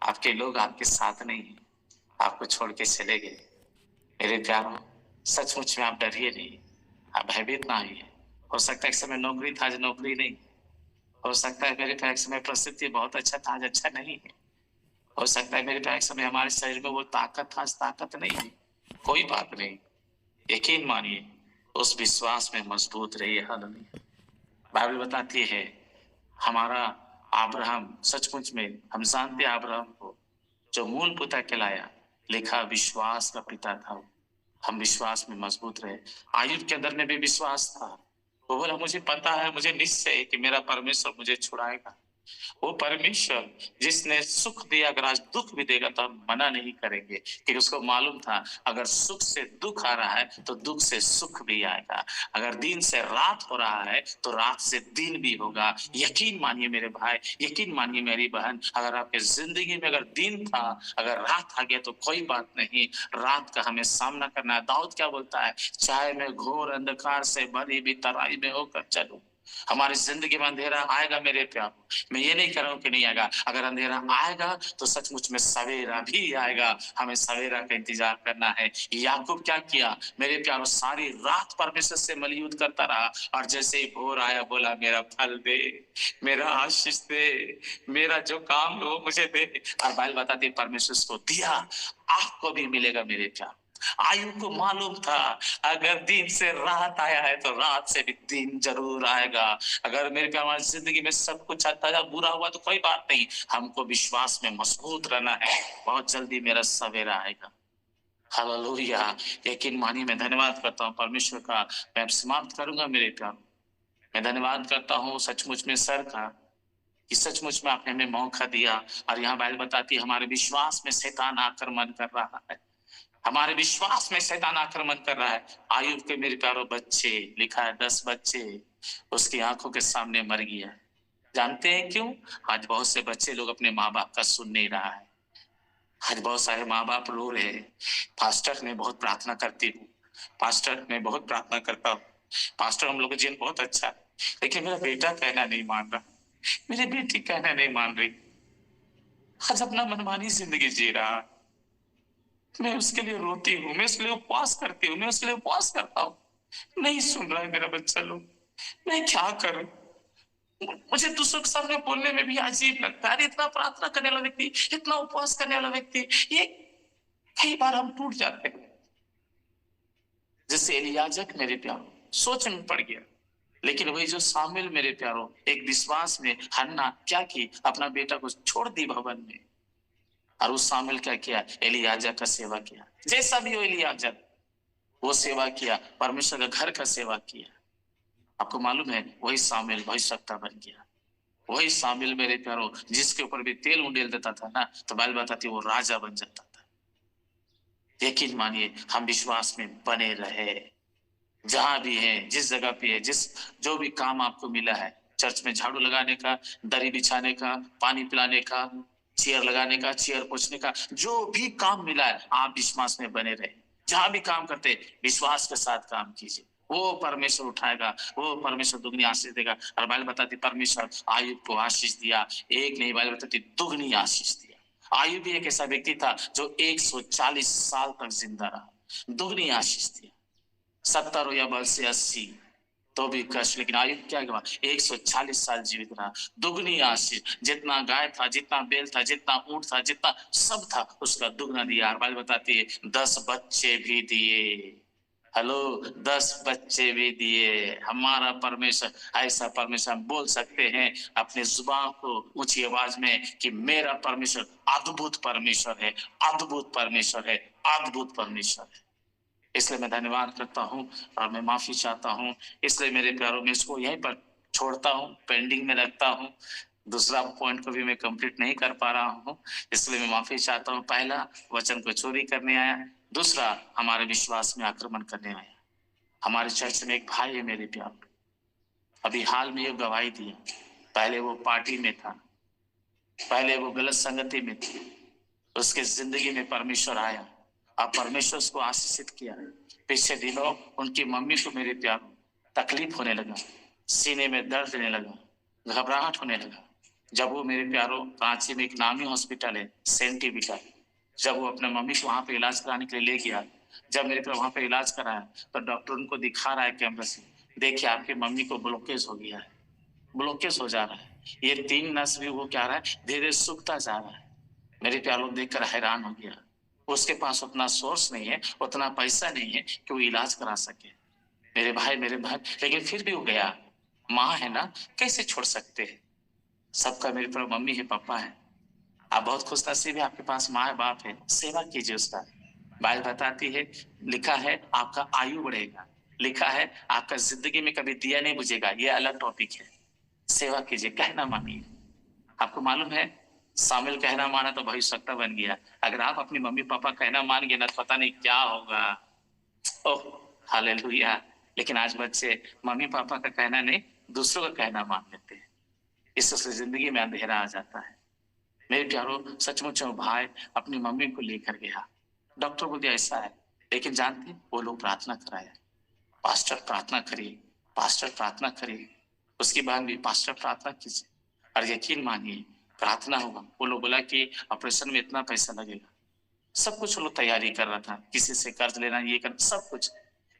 आपके लोग आपके साथ नहीं है, आपको छोड़ के चले गए। मेरे प्यारों, सचमुच में आप डरिए नहीं, आप भयभीत ना होइए। हो सकता है एक समय नौकरी था, आज नौकरी नहीं। हो सकता है मेरे पास एक समय प्रसिद्धि बहुत अच्छा था, आज अच्छा नहीं है। हो सकता है मेरे पास एक समय हमारे शरीर में वो ताकत था, आज ताकत नहीं है। कोई बात नहीं, यकीन मानिए, उस विश्वास में मजबूत रहिए। हालेलुया। बाइबल बताती है हमारा अब्राहम, सचमुच में हम जानते हैं अब्राहम को, जो मूल पिता कहलाया, लिखा विश्वास का पिता था। हम विश्वास में मजबूत रहे। आयुब के अंदर में भी विश्वास था। वो बोला मुझे पता है, मुझे निश्चय है कि मेरा परमेश्वर मुझे छुड़ाएगा। वो परमेश्वर जिसने सुख दिया, अगर आज दुख भी देगा तो हम मना नहीं करेंगे, क्योंकि उसको मालूम था अगर सुख से दुख आ रहा है तो दुख से सुख भी आएगा। अगर दिन से रात हो रहा है तो रात से दिन भी होगा। यकीन मानिए मेरे भाई, यकीन मानिए मेरी बहन, अगर आपके जिंदगी में अगर दिन था, अगर रात आ गया तो कोई बात नहीं, रात का हमें सामना करना है। दाऊद क्या बोलता है? चाहे मैं घोर अंधकार से भरी भी तराई में होकर चलूं। हमारी जिंदगी में अंधेरा आएगा मेरे प्यार, मैं ये नहीं कह रहा हूं कि नहीं आएगा। अगर अंधेरा आएगा तो सचमुच में सवेरा भी आएगा। हमें सवेरा का इंतजार करना है। याकूब क्या किया मेरे प्यारों? सारी रात परमेश्वर से मलयुद्ध करता रहा, और जैसे ही भोर आया बोला मेरा फल दे, मेरा आशीष दे, मेरा जो काम है वो मुझे दे। और बाइबल बताती है परमेश्वर को दिया, आपको भी मिलेगा मेरे प्यार। आयु को मालूम था अगर दिन से रात आया है तो रात से भी दिन जरूर आएगा। अगर मेरे प्यार हमारी जिंदगी में सब कुछ अच्छा या बुरा हुआ तो कोई बात नहीं, हमको विश्वास में मजबूत रहना है। बहुत जल्दी मेरा सवेरा आएगा। हालेलुया। यकीन मानिए, मैं धन्यवाद करता हूँ परमेश्वर का। मैं समाप्त करूंगा मेरे प्यार। मैं धन्यवाद करता हूँ सचमुच में सर का, कि सचमुच में आपने हमें मौका दिया। और यहाँ बाइबल बताती है हमारे विश्वास में शैतान आक्रमण कर रहा है, हमारे विश्वास में शैतान आक्रमण कर रहा है। आयुब के मेरे प्यारों बच्चे, लिखा है 10 बच्चे उसकी आंखों के सामने मर गया। जानते हैं क्यों? आज बहुत से बच्चे लोग अपने माँ बाप का सुन नहीं रहा है। आज बहुत सारे माँ बाप रो रहे हैं। पास्टर मैं बहुत प्रार्थना करती हूँ, पास्टर मैं बहुत प्रार्थना करता हूँ, पास्टर हम लोग का जीवन बहुत अच्छा है, लेकिन मेरा बेटा कहना नहीं मान रहा, मेरी बेटी कहना नहीं मान रही, आज अपना मनमानी जिंदगी जी रहा। मैं उसके लिए रोती हूँ, मैं उसके लिए उपवास करती हूँ, मैं उसके लिए उपवास करता हूँ, नहीं सुन रहा है मेरा बच्चा लोग। मैं क्या करूं? मुझे दूसरों के सामने बोलने में भी अजीब लगता है। अरे इतना प्रार्थना करने वाला व्यक्ति, इतना उपवास करने वाला व्यक्ति, ये कई बार हम टूट जाते हैं। जैसे एलियाजक मेरे प्यारो सोच में पड़ गया, लेकिन वही जो शामिल मेरे प्यारो एक विश्वास में हन्ना क्या की, अपना बेटा को छोड़ दी भवन में, और उस शामिल क्या किया? एलियाजक का सेवा किया। जैसा भी हो एलियाजक, वो सेवा किया, परमेश्वर का घर का सेवा किया। आपको मालूम है वही शामिल भविष्यवक्ता बन गया। वही शामिल मेरे प्यारो जिसके ऊपर भी तेल उंडेल देता था ना, तो बाइबल बताती वो राजा बन जाता था। यकीन मानिए हम विश्वास में बने रहे, जहां भी है, जिस जगह पे है, जिस जो भी काम आपको मिला है, चर्च में झाड़ू लगाने का, दरी बिछाने का, पानी पिलाने का, चेयर लगाने का, चेयर पोछने का, जो भी काम मिला है आप विश्वास में बने रहे। जहां भी काम करते विश्वास के साथ काम कीजिए, वो परमेश्वर उठाएगा, वो परमेश्वर दुगनी आशीष देगा। और बाइबल बताती परमेश्वर आयुब को आशीष दिया, एक नहीं, बाइबल बताती दुगनी आशीष दिया। आयुब भी एक ऐसा व्यक्ति था जो 140 साल तक जिंदा रहा, दुगनी आशीष दिया। 70 हो या बल से 80 तो भी कष्ट, लेकिन आयुब क्या हुआ? 140 साल जीवित रहा, दुगनी आशीष। जितना गाय था, जितना बैल था, जितना ऊंट था, जितना सब था, उसका दुगना दिया। बाइबल बताती है 10 बच्चे भी दिए। हेलो, 10 बच्चे भी दिए। हमारा परमेश्वर ऐसा परमेश्वर, हम बोल सकते हैं अपने जुबान को ऊंची आवाज में कि मेरा परमेश्वर अद्भुत परमेश्वर है, अद्भुत परमेश्वर है, अद्भुत परमेश्वर है। इसलिए मैं धन्यवाद करता हूं और मैं माफी चाहता हूं। इसलिए मेरे प्यारों में इसको यहीं पर छोड़ता हूं, पेंडिंग में रखता हूं। दूसरा पॉइंट को भी मैं कंप्लीट नहीं कर पा रहा हूं, इसलिए मैं माफी चाहता हूं। पहला, वचन को चोरी करने आया। दूसरा, हमारे विश्वास में आक्रमण करने आया। हमारे चर्च में एक भाई है मेरे प्यार, अभी हाल में ये गवाही दिया। पहले वो पार्टी में था, पहले वो गलत संगति में थी, उसके जिंदगी में परमेश्वर आया, अब परमेश्वर उसको आशीषित किया। पिछले दिनों उनकी मम्मी को मेरे प्यार तकलीफ होने लगा, सीने में दर्द होने लगा, घबराहट होने लगा। जब वो मेरे प्यारों रांची में एक नामी हॉस्पिटल है सेंट टीबिका, जब वो अपने मम्मी को वहां पे इलाज कराने के लिए ले गया, जब मेरे पे वहां पे इलाज कराया तो डॉक्टर उनको दिखा रहा है कैमरा से, देखिए आपकी मम्मी को ब्लॉकेज हो गया है, ब्लॉकेज हो जा रहा है, ये 3 नस भी वो क्या रहा है धीरे धीरे सूखता जा रहा है। मेरे प्यार लोग देखकर हैरान हो गया। उसके पास उतना सोर्स नहीं है, उतना पैसा नहीं है कि वो इलाज करा सके। मेरे भाई, लेकिन फिर भी वो गया। माँ है ना, कैसे छोड़ सकते हैं? सबका मेरे पर मम्मी है, पापा है। आप बहुत खुश नसीब है, आपके पास माँ है, बाप है, सेवा कीजिए उसका। बाइबल बताती है, लिखा है आपका आयु बढ़ेगा, लिखा है आपका जिंदगी में कभी दिया नहीं बुझेगा। ये अलग टॉपिक है। सेवा कीजिए, कहना मानिए। आपको मालूम है शामिल कहना माना तो भविष्यवक्ता बन गया। अगर आप अपनी मम्मी पापा कहना मान गए ना तो पता नहीं क्या होगा। Oh hallelujah. लेकिन आज बच्चे मम्मी पापा का कहना नहीं, दूसरों का कहना मान लेते हैं। इससे जिंदगी में अंधेरा आ जाता है। मेरे प्यारो, सचमुच में भाई अपनी मम्मी को लेकर गया, डॉक्टर बोल दिया ऐसा है, लेकिन जानते वो लोग प्रार्थना कराया, पास्टर प्रार्थना करिए, पास्टर प्रार्थना करिए। उसकी बहन भी पास्टर प्रार्थना कीजिए, और यकीन मानिए प्रार्थना होगा। वो लोग बोला कि ऑपरेशन में इतना पैसा लगेगा, सब कुछ वो लोग तैयारी कर रहा था, किसी से कर्ज लेना, ये करना, सब कुछ।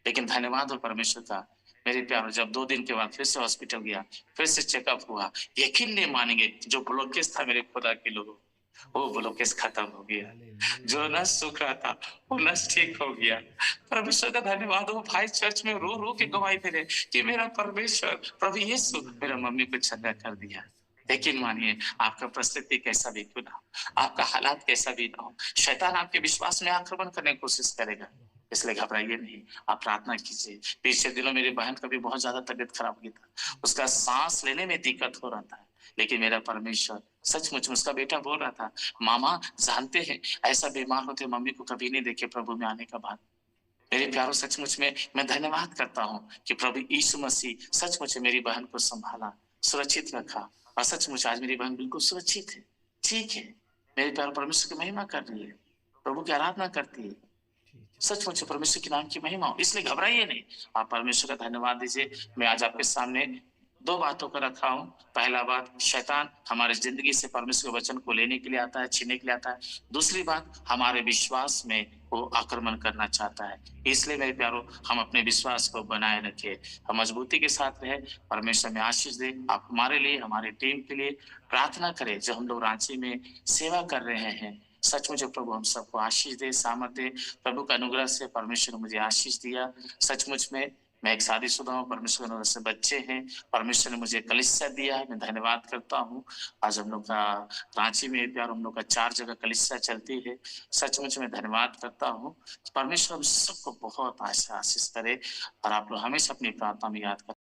लेकिन धन्यवाद हो परमेश्वर का। मेरे प्यारो, जब 2 दिन के बाद फिर से हॉस्पिटल गया, फिर से चेकअप हुआ, यकीन नहीं मानेंगे जो ब्लॉकेज था मेरे खुदा के लोगों, वो ब्लॉकेज खत्म हो गया। जो नस सूख रहा था वो नस ठीक हो गया। परमेश्वर का धन्यवाद हो। भाई चर्च में रो रो के गवाही दे रहे कि मेरा परमेश्वर प्रभु यीशु मेरा मम्मी को चंगा कर दिया। यकीन मानिए आपका परिस्थिति कैसा भी क्यों ना हो, आपका हालात कैसा भी ना हो, शैतान आपके विश्वास में आक्रमण करने की कोशिश करेगा, इसलिए घबराइए नहीं, आप प्रार्थना कीजिए। पिछले दिनों मेरी बहन का भी बहुत ज्यादा तबीयत खराब हो गया था, उसका सांस लेने में दिक्कत हो रहा था, लेकिन मेरा परमेश्वर सचमुच में, उसका बेटा बोल रहा था मामा जानते हैं ऐसा बीमार होते मम्मी को कभी नहीं देखे प्रभु में आने का बाद। मेरे प्यारों, सचमुच में मैं धन्यवाद करता हूँ कि प्रभु यीशु मसीह सचमुच मेरी बहन को संभाला, सुरक्षित रखा, और सचमुच आज मेरी बहन बिल्कुल सुरक्षित है, ठीक है। मेरे प्यारे परमेश्वर की महिमा कर रही है, प्रभु की आराधना करती है। सचमुच परमेश्वर के नाम की महिमा हो, इसलिए घबराइए नहीं, आप परमेश्वर का धन्यवाद दीजिए। मैं आज आपके सामने दो बातों को रखा हूं। पहला बात, शैतान हमारे जिंदगी से परमेश्वर के वचन को लेने के लिए आता है, छीनने के लिए आता है। दूसरी बात, हमारे विश्वास में वो आक्रमण करना चाहता है। इसलिए मेरे प्यारो, हम अपने विश्वास को बनाए रखें, हम मजबूती के साथ रहे। परमेश्वर में आशीष दे। आप हमारे लिए, हमारी टीम के लिए प्रार्थना करें जो हम लोग रांची में सेवा कर रहे हैं। सचमुच प्रभु हम सबको आशीष दे, सामर्थ दे। प्रभु का अनुग्रह से परमेश्वर ने मुझे आशीष दिया। सचमुच में मैं एक शादीशुदा हूँ, परमेश्वर के अनुग्रह से बच्चे हैं, परमेश्वर ने मुझे कलीसिया दिया है, मैं धन्यवाद करता हूँ। आज हम लोग का रांची में प्यार, हम लोग का 4 जगह कलीसिया चलती है। सचमुच में धन्यवाद करता हूँ। परमेश्वर हम सबको बहुत आशीष करे और आप लोग हमेशा अपनी प्रार्थना में याद करें।